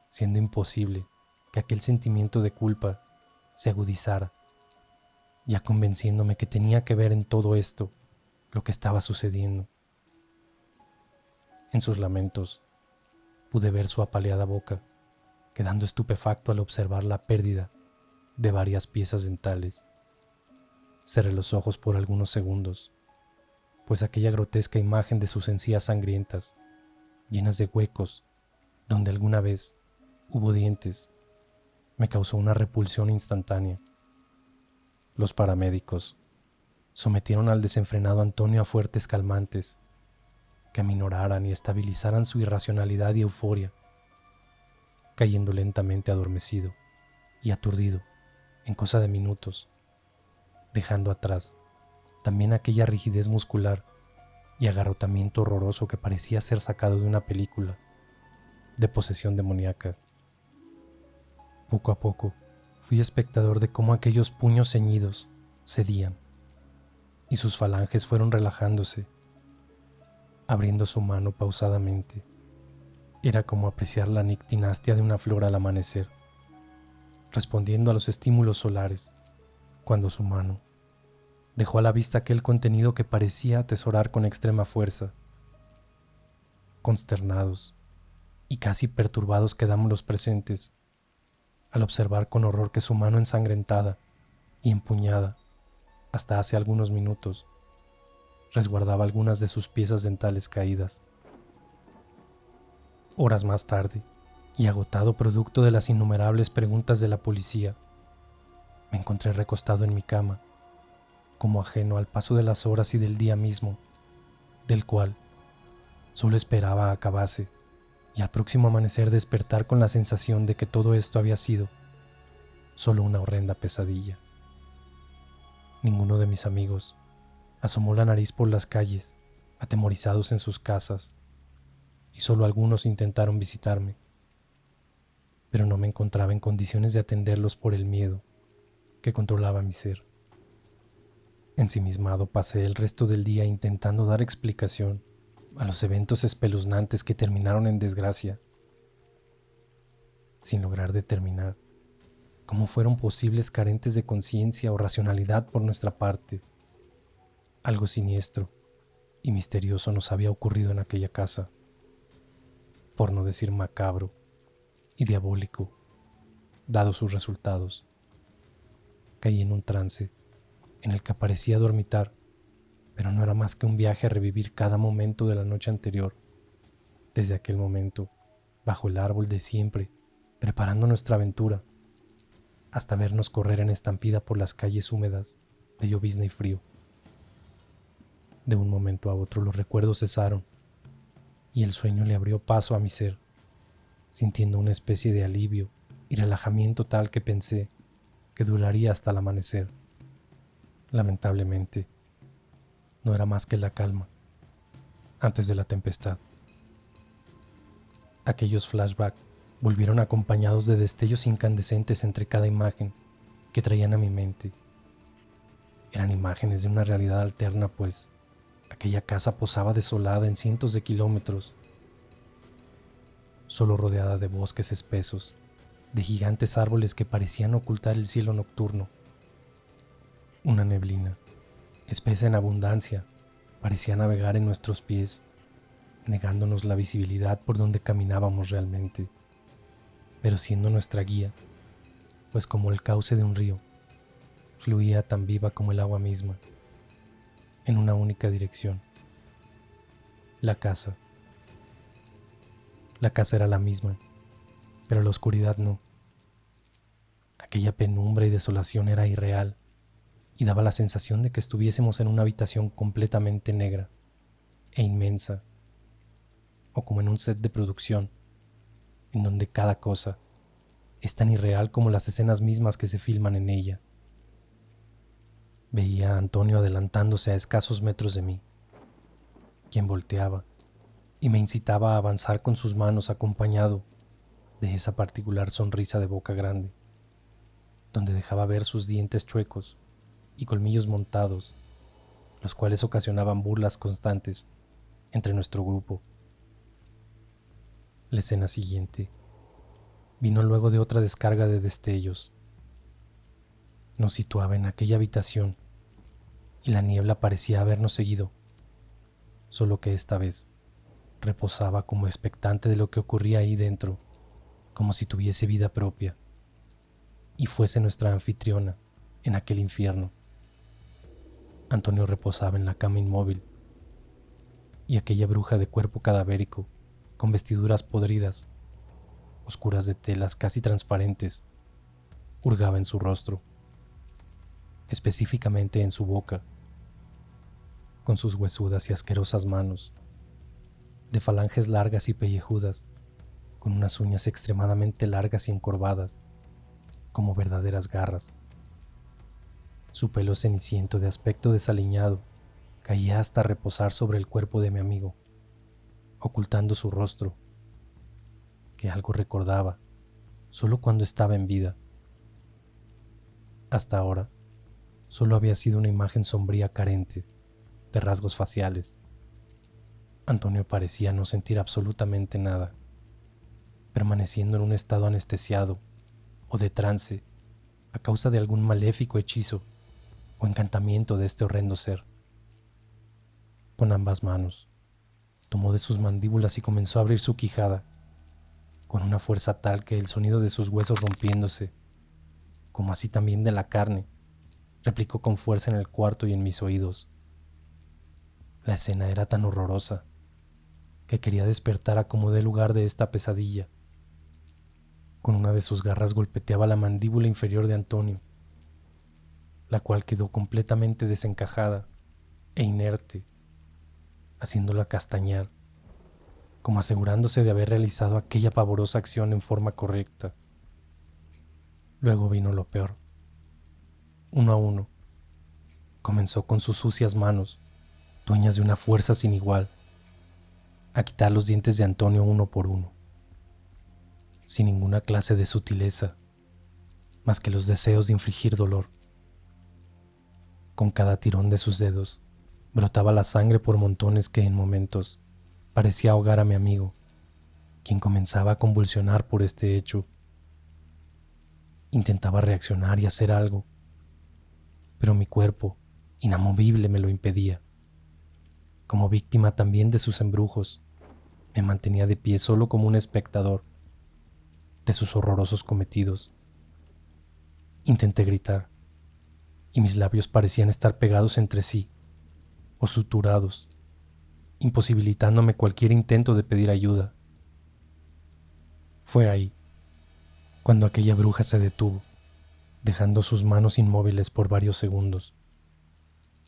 siendo imposible que aquel sentimiento de culpa se agudizara, ya convenciéndome que tenía que ver en todo esto lo que estaba sucediendo. En sus lamentos pude ver su apaleada boca, quedando estupefacto al observar la pérdida de varias piezas dentales. Cerré los ojos por algunos segundos, pues aquella grotesca imagen de sus encías sangrientas, llenas de huecos donde alguna vez hubo dientes, me causó una repulsión instantánea. Los paramédicos sometieron al desenfrenado Antonio a fuertes calmantes que aminoraran y estabilizaran su irracionalidad y euforia, cayendo lentamente adormecido y aturdido en cosa de minutos, dejando atrás también aquella rigidez muscular y agarrotamiento horroroso que parecía ser sacado de una película de posesión demoníaca. Poco a poco fui espectador de cómo aquellos puños ceñidos cedían y sus falanges fueron relajándose, abriendo su mano pausadamente. Era como apreciar la nictinastia de una flor al amanecer, respondiendo a los estímulos solares, cuando su mano dejó a la vista aquel contenido que parecía atesorar con extrema fuerza. Consternados y casi perturbados quedamos los presentes, al observar con horror que su mano ensangrentada y empuñada hasta hace algunos minutos resguardaba algunas de sus piezas dentales caídas. Horas más tarde, y agotado producto de las innumerables preguntas de la policía, me encontré recostado en mi cama, como ajeno al paso de las horas y del día mismo, del cual solo esperaba acabase y al próximo amanecer despertar con la sensación de que todo esto había sido solo una horrenda pesadilla. Ninguno de mis amigos asomó la nariz por las calles, atemorizados en sus casas, y solo algunos intentaron visitarme, pero no me encontraba en condiciones de atenderlos por el miedo que controlaba mi ser. Ensimismado pasé el resto del día intentando dar explicación a los eventos espeluznantes que terminaron en desgracia, sin lograr determinar cómo fueron posibles carentes de conciencia o racionalidad por nuestra parte. Algo siniestro y misterioso nos había ocurrido en aquella casa, por no decir macabro y diabólico, dados sus resultados. Caí en un trance en el que parecía dormitar, pero no era más que un viaje a revivir cada momento de la noche anterior. Desde aquel momento, bajo el árbol de siempre, preparando nuestra aventura, hasta vernos correr en estampida por las calles húmedas de llovizna y frío. De un momento a otro los recuerdos cesaron y el sueño le abrió paso a mi ser, sintiendo una especie de alivio y relajamiento tal que pensé que duraría hasta el amanecer. Lamentablemente, no era más que la calma antes de la tempestad. Aquellos flashbacks volvieron acompañados de destellos incandescentes entre cada imagen que traían a mi mente. Eran imágenes de una realidad alterna, pues aquella casa posaba desolada en cientos de kilómetros, solo rodeada de bosques espesos, de gigantes árboles que parecían ocultar el cielo nocturno. Una neblina, espesa en abundancia, parecía navegar en nuestros pies, negándonos la visibilidad por donde caminábamos realmente, pero siendo nuestra guía, pues como el cauce de un río, fluía tan viva como el agua misma, en una única dirección. La casa. La casa era la misma, pero la oscuridad no. Aquella penumbra y desolación era irreal y daba la sensación de que estuviésemos en una habitación completamente negra e inmensa, o como en un set de producción, en donde cada cosa es tan irreal como las escenas mismas que se filman en ella. Veía a Antonio adelantándose a escasos metros de mí, quien volteaba y me incitaba a avanzar con sus manos, acompañado de esa particular sonrisa de boca grande, donde dejaba ver sus dientes chuecos y colmillos montados, los cuales ocasionaban burlas constantes entre nuestro grupo. La escena siguiente vino luego de otra descarga de destellos. Nos situaba en aquella habitación y la niebla parecía habernos seguido, solo que esta vez reposaba como expectante de lo que ocurría ahí dentro, como si tuviese vida propia y fuese nuestra anfitriona en aquel infierno. Antonio reposaba en la cama inmóvil y aquella bruja de cuerpo cadavérico, con vestiduras podridas, oscuras de telas casi transparentes, hurgaba en su rostro, específicamente en su boca, con sus huesudas y asquerosas manos, de falanges largas y pellejudas, con unas uñas extremadamente largas y encorvadas, como verdaderas garras. Su pelo ceniciento de aspecto desaliñado caía hasta reposar sobre el cuerpo de mi amigo, ocultando su rostro, que algo recordaba solo cuando estaba en vida. Hasta ahora, solo había sido una imagen sombría carente de rasgos faciales. Antonio parecía no sentir absolutamente nada, permaneciendo en un estado anestesiado o de trance a causa de algún maléfico hechizo o encantamiento de este horrendo ser. Con ambas manos, tomó de sus mandíbulas y comenzó a abrir su quijada, con una fuerza tal que el sonido de sus huesos rompiéndose, como así también de la carne, replicó con fuerza en el cuarto y en mis oídos. La escena era tan horrorosa que quería despertar a como dé lugar de esta pesadilla. Con una de sus garras golpeteaba la mandíbula inferior de Antonio, la cual quedó completamente desencajada e inerte, haciéndola castañar, como asegurándose de haber realizado aquella pavorosa acción en forma correcta. Luego vino lo peor. Uno a uno, comenzó con sus sucias manos, dueñas de una fuerza sin igual, a quitar los dientes de Antonio uno por uno, sin ninguna clase de sutileza, más que los deseos de infligir dolor. Con cada tirón de sus dedos, brotaba la sangre por montones que en momentos parecía ahogar a mi amigo, quien comenzaba a convulsionar por este hecho. Intentaba reaccionar y hacer algo, pero mi cuerpo, inamovible, me lo impedía. Como víctima también de sus embrujos, me mantenía de pie solo como un espectador de sus horrorosos cometidos. Intenté gritar, y mis labios parecían estar pegados entre sí, o suturados, imposibilitándome cualquier intento de pedir ayuda. Fue ahí, cuando aquella bruja se detuvo, dejando sus manos inmóviles por varios segundos,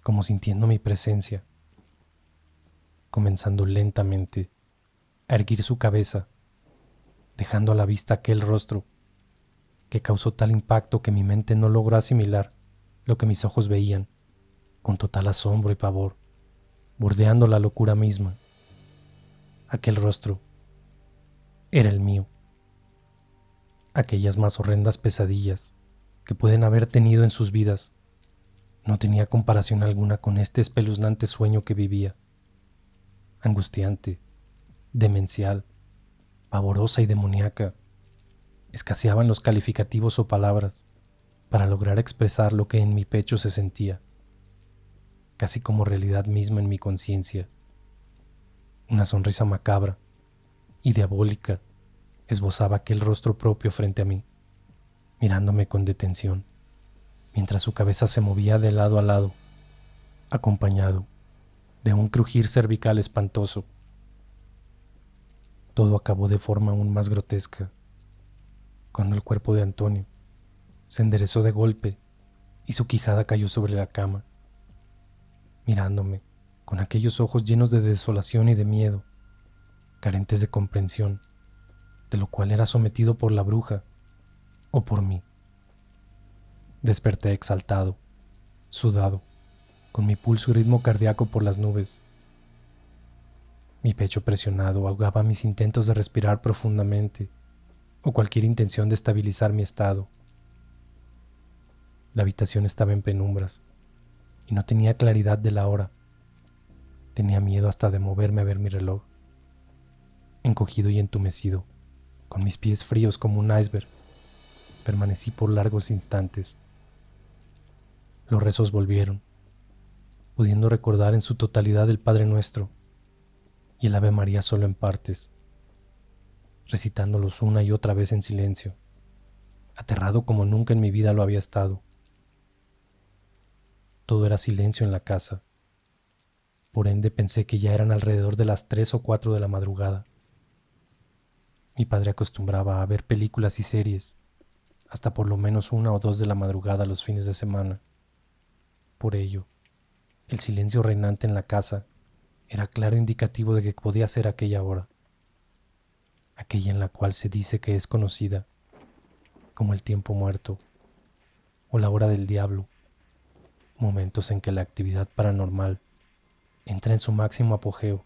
como sintiendo mi presencia, comenzando lentamente a erguir su cabeza, dejando a la vista aquel rostro que causó tal impacto que mi mente no logró asimilar lo que mis ojos veían, con total asombro y pavor, bordeando la locura misma. Aquel rostro era el mío. Aquellas más horrendas pesadillas que pueden haber tenido en sus vidas no tenía comparación alguna con este espeluznante sueño que vivía, angustiante, demencial, pavorosa y demoníaca. Escaseaban los calificativos o palabras para lograr expresar lo que en mi pecho se sentía, casi como realidad misma en mi conciencia. Una sonrisa macabra y diabólica esbozaba aquel rostro propio frente a mí, mirándome con detención, mientras su cabeza se movía de lado a lado, acompañado de un crujir cervical espantoso. Todo acabó de forma aún más grotesca, cuando el cuerpo de Antonio se enderezó de golpe y su quijada cayó sobre la cama, mirándome con aquellos ojos llenos de desolación y de miedo, carentes de comprensión de lo cual era sometido por la bruja o por mí. Desperté exaltado, sudado, con mi pulso y ritmo cardíaco por las nubes. Mi pecho presionado ahogaba mis intentos de respirar profundamente o cualquier intención de estabilizar mi estado. La habitación estaba en penumbras y no tenía claridad de la hora. Tenía miedo hasta de moverme a ver mi reloj. Encogido y entumecido, con mis pies fríos como un iceberg, permanecí por largos instantes. Los rezos volvieron, pudiendo recordar en su totalidad el Padre Nuestro y el Ave María solo en partes, recitándolos una y otra vez en silencio, aterrado como nunca en mi vida lo había estado. Todo era silencio en la casa. Por ende pensé que ya eran alrededor de las 3 o 4 de la madrugada. Mi padre acostumbraba a ver películas y series hasta por lo menos 1 o 2 de la madrugada los fines de semana. Por ello, el silencio reinante en la casa era claro indicativo de que podía ser aquella hora, aquella en la cual se dice que es conocida como el tiempo muerto o la hora del diablo, momentos en que la actividad paranormal entra en su máximo apogeo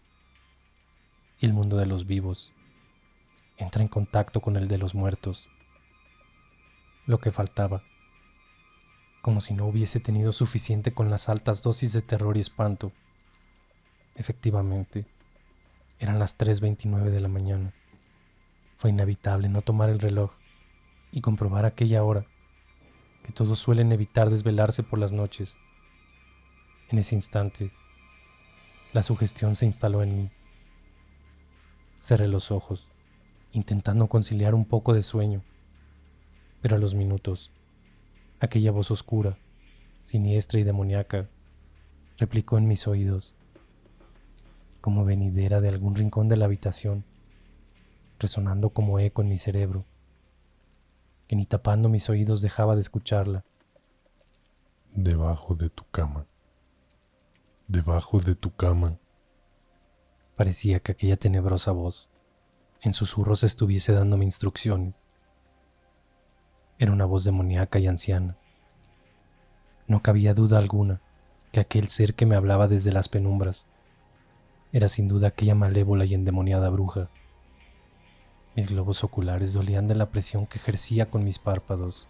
y el mundo de los vivos entra en contacto con el de los muertos. Lo que faltaba, como si no hubiese tenido suficiente con las altas dosis de terror y espanto. Efectivamente, eran las 3:29 de la mañana. Fue inevitable no tomar el reloj y comprobar aquella hora, que todos suelen evitar desvelarse por las noches. En ese instante, la sugestión se instaló en mí. Cerré los ojos, intentando conciliar un poco de sueño, pero a los minutos, aquella voz oscura, siniestra y demoníaca, replicó en mis oídos, como venidera de algún rincón de la habitación, resonando como eco en mi cerebro, que ni tapando mis oídos dejaba de escucharla. Debajo de tu cama. Debajo de tu cama. Parecía que aquella tenebrosa voz, en susurros, estuviese dándome instrucciones. Era una voz demoníaca y anciana. No cabía duda alguna que aquel ser que me hablaba desde las penumbras era sin duda aquella malévola y endemoniada bruja. Mis globos oculares dolían de la presión que ejercía con mis párpados.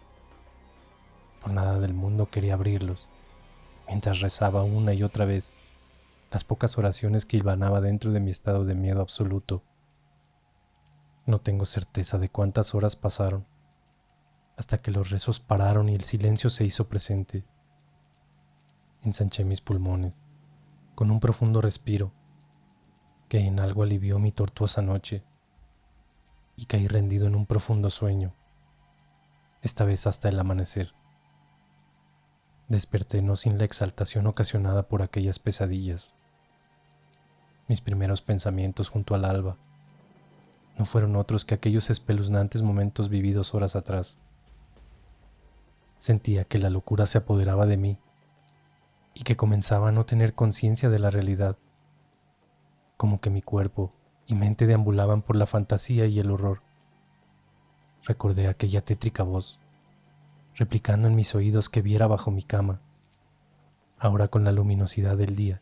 Por nada del mundo quería abrirlos, mientras rezaba una y otra vez las pocas oraciones que hilvanaba dentro de mi estado de miedo absoluto. No tengo certeza de cuántas horas pasaron, hasta que los rezos pararon y el silencio se hizo presente. Ensanché mis pulmones, con un profundo respiro, que en algo alivió mi tortuosa noche, y caí rendido en un profundo sueño, esta vez hasta el amanecer. Desperté no sin la exaltación ocasionada por aquellas pesadillas. Mis primeros pensamientos junto al alba no fueron otros que aquellos espeluznantes momentos vividos horas atrás. Sentía que la locura se apoderaba de mí y que comenzaba a no tener conciencia de la realidad, como que mi cuerpo y mente deambulaban por la fantasía y el horror. Recordé aquella tétrica voz, replicando en mis oídos que viera bajo mi cama, ahora con la luminosidad del día.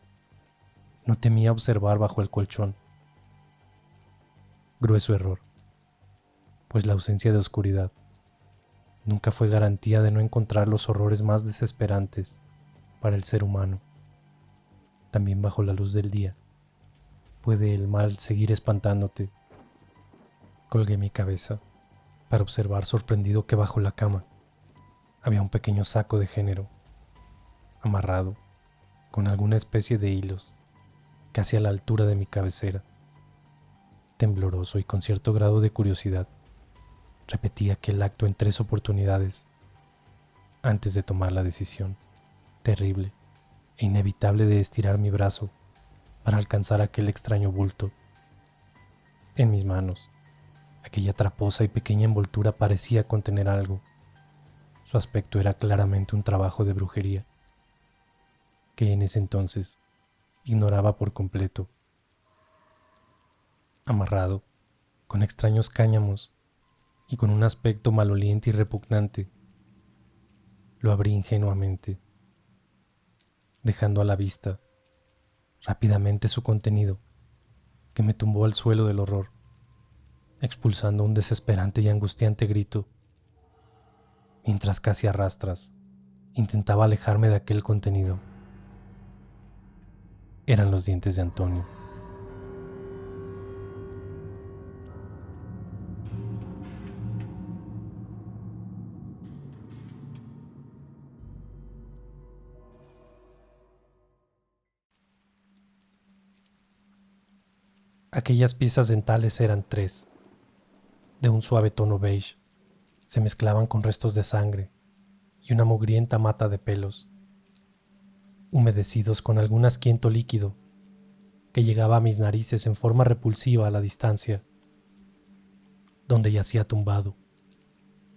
No temía observar bajo el colchón. Grueso error, pues la ausencia de oscuridad nunca fue garantía de no encontrar los horrores más desesperantes para el ser humano. También bajo la luz del día puede el mal seguir espantándote. Colgué mi cabeza para observar sorprendido que bajo la cama había un pequeño saco de género, amarrado con alguna especie de hilos, casi a la altura de mi cabecera. Tembloroso y con cierto grado de curiosidad, repetí aquel acto en 3 oportunidades antes de tomar la decisión terrible e inevitable de estirar mi brazo para alcanzar aquel extraño bulto. En mis manos, aquella traposa y pequeña envoltura parecía contener algo. Su aspecto era claramente un trabajo de brujería, que en ese entonces ignoraba por completo. Amarrado, con extraños cáñamos y con un aspecto maloliente y repugnante, lo abrí ingenuamente, dejando a la vista rápidamente su contenido, que me tumbó al suelo del horror, expulsando un desesperante y angustiante grito, mientras casi a rastras intentaba alejarme de aquel contenido. Eran los dientes de Antonio. Aquellas piezas dentales eran 3, de un suave tono beige. Se mezclaban con restos de sangre y una mugrienta mata de pelos, humedecidos con algún asquiento líquido que llegaba a mis narices en forma repulsiva a la distancia, donde yacía tumbado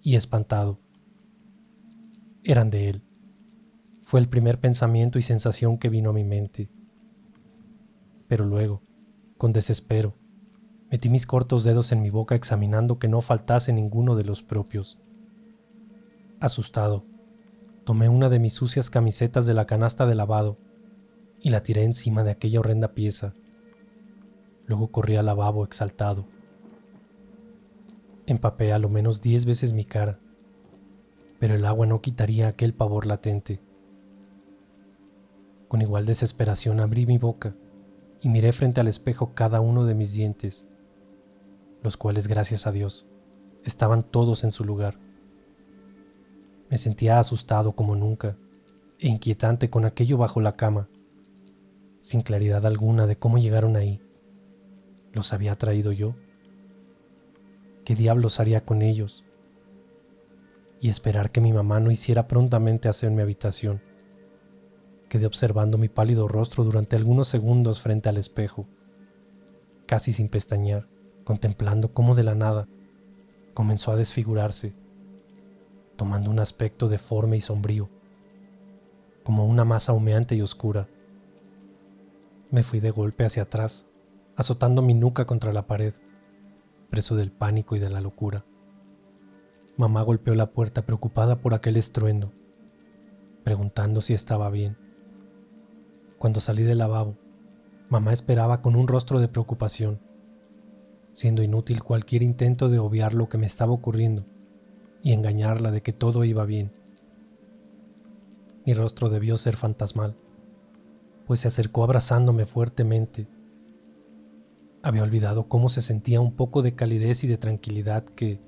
y espantado. Eran de él. Fue el primer pensamiento y sensación que vino a mi mente. Pero luego, con desespero, metí mis cortos dedos en mi boca examinando que no faltase ninguno de los propios. Asustado, tomé una de mis sucias camisetas de la canasta de lavado y la tiré encima de aquella horrenda pieza. Luego corrí al lavabo exaltado. Empapé a lo menos 10 veces mi cara, pero el agua no quitaría aquel pavor latente. Con igual desesperación abrí mi boca y miré frente al espejo cada uno de mis dientes, los cuales, gracias a Dios, estaban todos en su lugar. Me sentía asustado como nunca e inquietante con aquello bajo la cama, sin claridad alguna de cómo llegaron ahí. ¿Los había traído yo? ¿Qué diablos haría con ellos? Y esperar que mi mamá no hiciera prontamente aseo en mi habitación. Quedé observando mi pálido rostro durante algunos segundos frente al espejo, casi sin pestañear, contemplando cómo de la nada comenzó a desfigurarse, tomando un aspecto deforme y sombrío, como una masa humeante y oscura. Me fui de golpe hacia atrás azotando mi nuca contra la pared, preso del pánico y de la locura. Mamá golpeó la puerta preocupada por aquel estruendo, preguntando si estaba bien. Cuando salí del lavabo, mamá esperaba con un rostro de preocupación, siendo inútil cualquier intento de obviar lo que me estaba ocurriendo y engañarla de que todo iba bien. Mi rostro debió ser fantasmal, pues se acercó abrazándome fuertemente. Había olvidado cómo se sentía un poco de calidez y de tranquilidad que,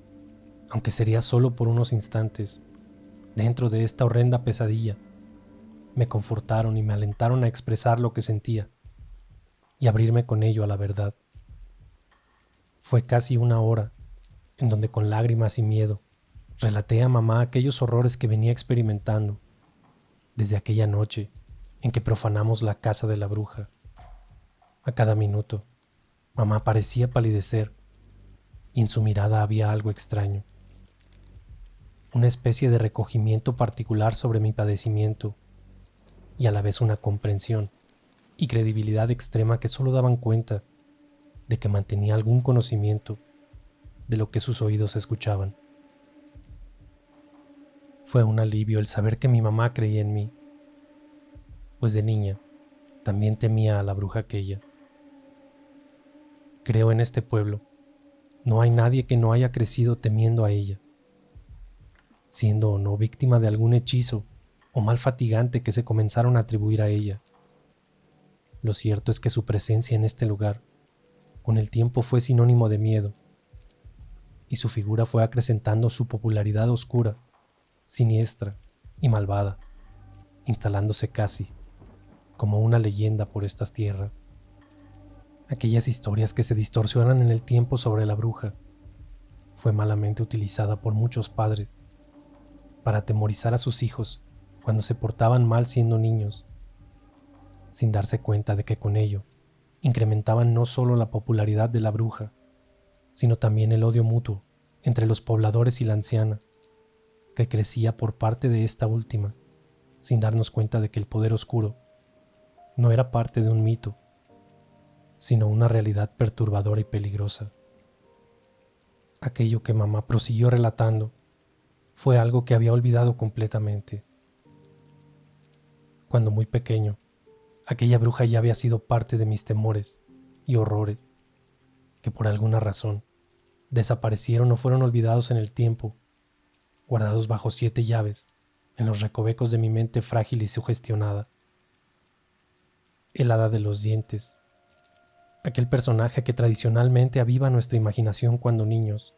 aunque sería solo por unos instantes, dentro de esta horrenda pesadilla, me confortaron y me alentaron a expresar lo que sentía y abrirme con ello a la verdad. Fue casi una hora en donde con lágrimas y miedo relaté a mamá aquellos horrores que venía experimentando desde aquella noche en que profanamos la casa de la bruja. A cada minuto, mamá parecía palidecer y en su mirada había algo extraño, una especie de recogimiento particular sobre mi padecimiento y a la vez una comprensión y credibilidad extrema que solo daban cuenta de que mantenía algún conocimiento de lo que sus oídos escuchaban. Fue un alivio el saber que mi mamá creía en mí, pues de niña también temía a la bruja aquella. Creo en este pueblo, no hay nadie que no haya crecido temiendo a ella, siendo o no víctima de algún hechizo o mal fatigante que se comenzaron a atribuir a ella. Lo cierto es que su presencia en este lugar, con el tiempo fue sinónimo de miedo, y su figura fue acrecentando su popularidad oscura, siniestra y malvada, instalándose casi como una leyenda por estas tierras. Aquellas historias que se distorsionan en el tiempo sobre la bruja fue malamente utilizada por muchos padres para atemorizar a sus hijos cuando se portaban mal siendo niños, sin darse cuenta de que con ello incrementaban no solo la popularidad de la bruja, sino también el odio mutuo entre los pobladores y la anciana, que crecía por parte de esta última, sin darnos cuenta de que el poder oscuro no era parte de un mito, sino una realidad perturbadora y peligrosa. Aquello que mamá prosiguió relatando fue algo que había olvidado completamente. Cuando muy pequeño, aquella bruja ya había sido parte de mis temores y horrores, que por alguna razón desaparecieron o fueron olvidados en el tiempo, guardados bajo 7 llaves en los recovecos de mi mente frágil y sugestionada. El hada de los dientes, aquel personaje que tradicionalmente aviva nuestra imaginación cuando niños,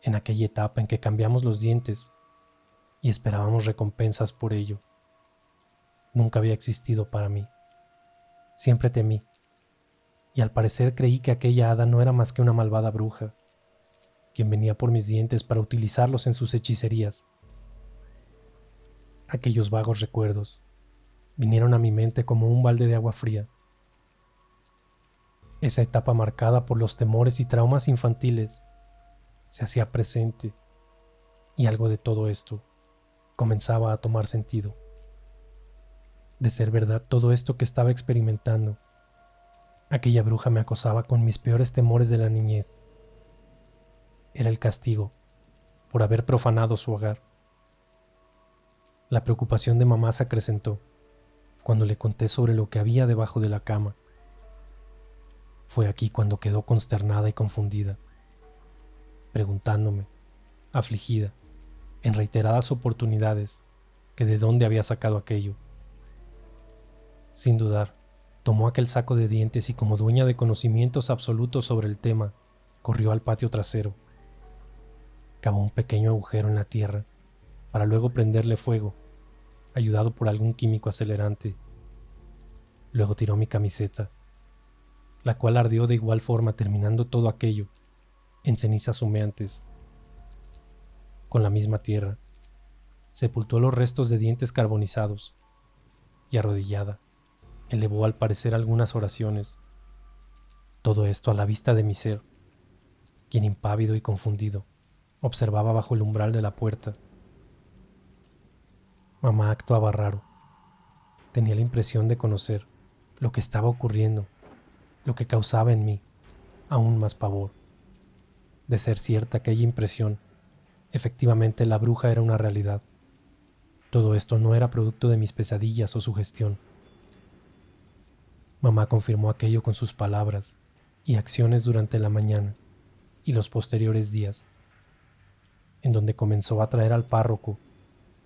en aquella etapa en que cambiamos los dientes y esperábamos recompensas por ello, nunca había existido para mí. Siempre temí, y al parecer creí que aquella hada no era más que una malvada bruja, quien venía por mis dientes para utilizarlos en sus hechicerías. Aquellos vagos recuerdos vinieron a mi mente como un balde de agua fría. Esa etapa marcada por los temores y traumas infantiles se hacía presente, y algo de todo esto comenzaba a tomar sentido. De ser verdad todo esto que estaba experimentando, aquella bruja me acosaba con mis peores temores de la niñez. Era el castigo por haber profanado su hogar. La preocupación de mamá se acrecentó cuando le conté sobre lo que había debajo de la cama. Fue aquí cuando quedó consternada y confundida, preguntándome, afligida, en reiteradas oportunidades, que de dónde había sacado aquello. Sin dudar, tomó aquel saco de dientes y como dueña de conocimientos absolutos sobre el tema, corrió al patio trasero. Cavó un pequeño agujero en la tierra para luego prenderle fuego, ayudado por algún químico acelerante. Luego tiró mi camiseta, la cual ardió de igual forma, terminando todo aquello en cenizas humeantes. Con la misma tierra, sepultó los restos de dientes carbonizados y arrodillada, elevó al parecer algunas oraciones. Todo esto a la vista de mi ser, quien impávido y confundido observaba bajo el umbral de la puerta. Mamá actuaba raro. Tenía la impresión de conocer lo que estaba ocurriendo lo que causaba en mí aún más pavor. De ser cierta aquella impresión, efectivamente la bruja era una realidad. Todo esto no era producto de mis pesadillas o sugestión. Mamá confirmó aquello con sus palabras y acciones durante la mañana y los posteriores días, en donde comenzó a traer al párroco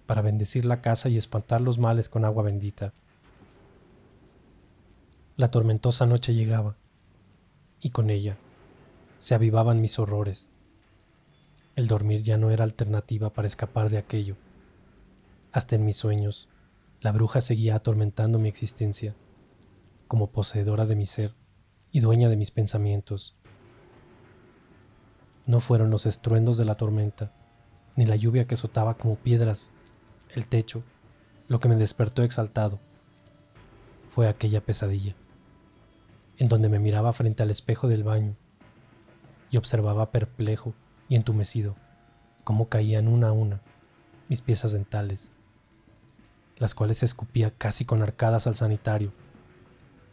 para bendecir la casa y espantar los males con agua bendita. La tormentosa noche llegaba, y con ella se avivaban mis horrores. El dormir ya no era alternativa para escapar de aquello. Hasta en mis sueños, la bruja seguía atormentando mi existencia, como poseedora de mi ser y dueña de mis pensamientos. No fueron los estruendos de la tormenta, ni la lluvia que azotaba como piedras el techo, lo que me despertó exaltado. Fue aquella pesadilla, en donde me miraba frente al espejo del baño y observaba perplejo y entumecido cómo caían una a una mis piezas dentales, las cuales escupía casi con arcadas al sanitario,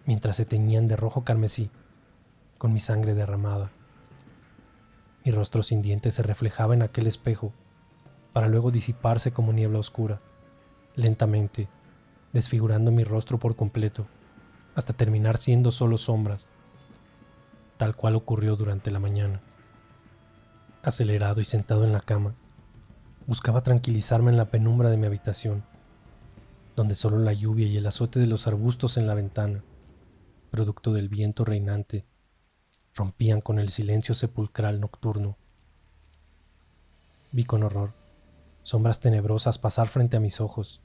mientras se teñían de rojo carmesí con mi sangre derramada. Mi rostro sin dientes se reflejaba en aquel espejo para luego disiparse como niebla oscura, lentamente desfigurando mi rostro por completo, hasta terminar siendo solo sombras, tal cual ocurrió durante la mañana. Acelerado y sentado en la cama, buscaba tranquilizarme en la penumbra de mi habitación, donde solo la lluvia y el azote de los arbustos en la ventana, producto del viento reinante, rompían con el silencio sepulcral nocturno. Vi con horror sombras tenebrosas pasar frente a mis ojos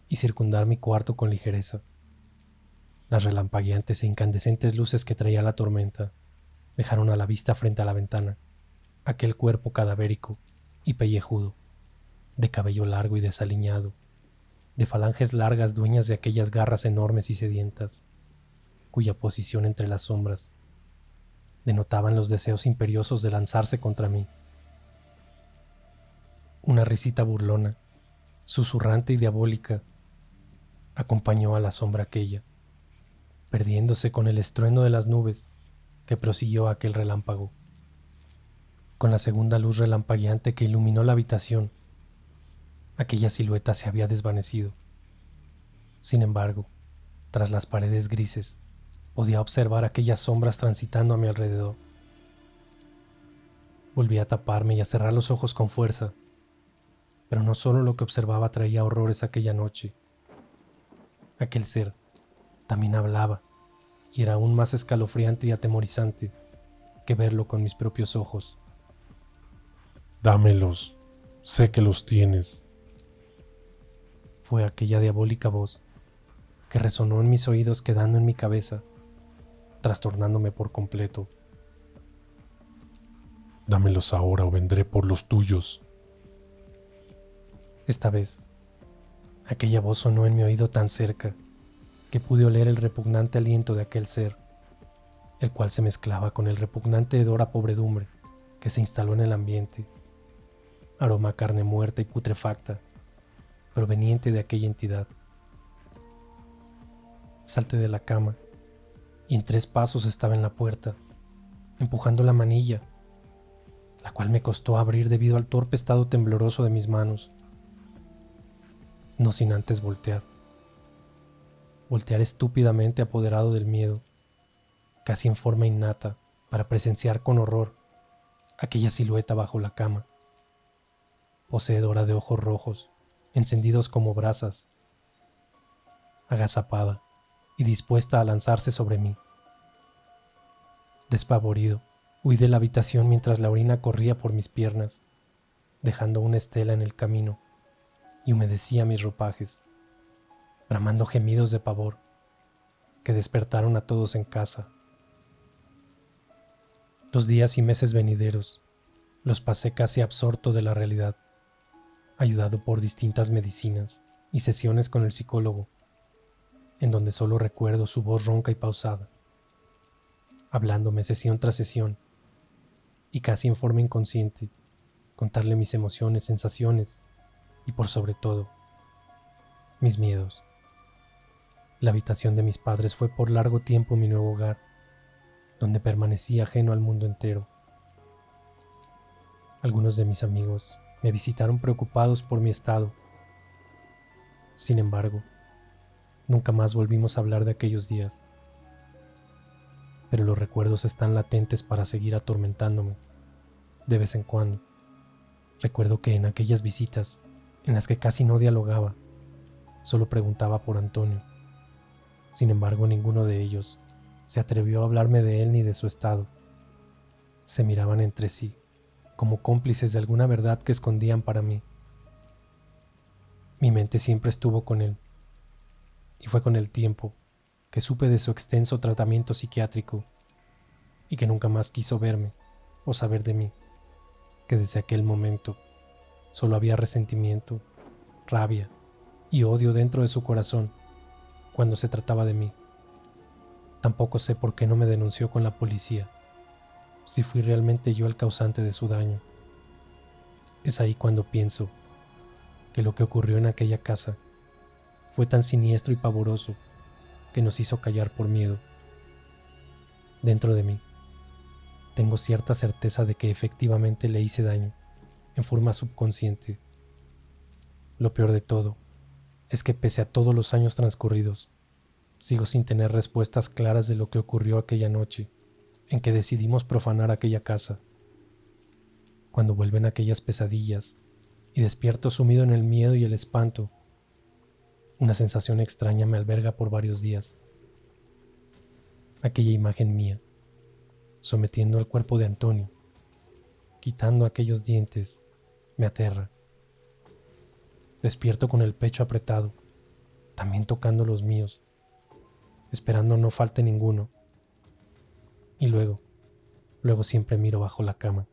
y circundar mi cuarto con ligereza. Las relampagueantes e incandescentes luces que traía la tormenta dejaron a la vista frente a la ventana aquel cuerpo cadavérico y pellejudo, de cabello largo y desaliñado, de falanges largas dueñas de aquellas garras enormes y sedientas, cuya posición entre las sombras denotaban los deseos imperiosos de lanzarse contra mí. Una risita burlona, susurrante y diabólica, acompañó a la sombra aquella, perdiéndose con el estruendo de las nubes que prosiguió aquel relámpago. Con la segunda luz relampagueante que iluminó la habitación, aquella silueta se había desvanecido. Sin embargo, tras las paredes grises, podía observar aquellas sombras transitando a mi alrededor. Volví a taparme y a cerrar los ojos con fuerza, pero no solo lo que observaba traía horrores aquella noche. Aquel ser también hablaba, y era aún más escalofriante y atemorizante que verlo con mis propios ojos. Dámelos, sé que los tienes. Fue aquella diabólica voz que resonó en mis oídos, quedando en mi cabeza, trastornándome por completo. Dámelos ahora o vendré por los tuyos. Esta vez, aquella voz sonó en mi oído tan cerca que pude oler el repugnante aliento de aquel ser, el cual se mezclaba con el repugnante hedor a podredumbre que se instaló en el ambiente, aroma a carne muerta y putrefacta, proveniente de aquella entidad. Salté de la cama y en 3 pasos estaba en la puerta, empujando la manilla, la cual me costó abrir debido al torpe estado tembloroso de mis manos. No sin antes voltear estúpidamente apoderado del miedo, casi en forma innata, para presenciar con horror aquella silueta bajo la cama, poseedora de ojos rojos, encendidos como brasas, agazapada y dispuesta a lanzarse sobre mí. Despavorido, huí de la habitación mientras la orina corría por mis piernas, dejando una estela en el camino, y humedecía mis ropajes, bramando gemidos de pavor que despertaron a todos en casa. Los días y meses venideros los pasé casi absorto de la realidad, ayudado por distintas medicinas y sesiones con el psicólogo, en donde solo recuerdo su voz ronca y pausada, hablándome sesión tras sesión, y casi en forma inconsciente, contarle mis emociones, sensaciones y por sobre todo, mis miedos. La habitación de mis padres fue por largo tiempo mi nuevo hogar, donde permanecí ajeno al mundo entero. Algunos de mis amigos me visitaron preocupados por mi estado. Sin embargo, nunca más volvimos a hablar de aquellos días. Pero los recuerdos están latentes para seguir atormentándome, de vez en cuando. Recuerdo que en aquellas visitas, en las que casi no dialogaba, solo preguntaba por Antonio. Sin embargo, ninguno de ellos se atrevió a hablarme de él ni de su estado. Se miraban entre sí, como cómplices de alguna verdad que escondían para mí. Mi mente siempre estuvo con él, y fue con el tiempo que supe de su extenso tratamiento psiquiátrico y que nunca más quiso verme o saber de mí, que desde aquel momento solo había resentimiento, rabia y odio dentro de su corazón cuando se trataba de mí. Tampoco sé por qué no me denunció con la policía, si fui realmente yo el causante de su daño. Es ahí cuando pienso que lo que ocurrió en aquella casa fue tan siniestro y pavoroso que nos hizo callar por miedo. Dentro de mí, tengo cierta certeza de que efectivamente le hice daño, en forma subconsciente. Lo peor de todo es que pese a todos los años transcurridos, sigo sin tener respuestas claras de lo que ocurrió aquella noche en que decidimos profanar aquella casa. Cuando vuelven aquellas pesadillas y despierto sumido en el miedo y el espanto, una sensación extraña me alberga por varios días. Aquella imagen mía, sometiendo el cuerpo de Antonio, quitando aquellos dientes, me aterra. Despierto con el pecho apretado, también tocando los míos, esperando no falte ninguno. Y luego siempre miro bajo la cama.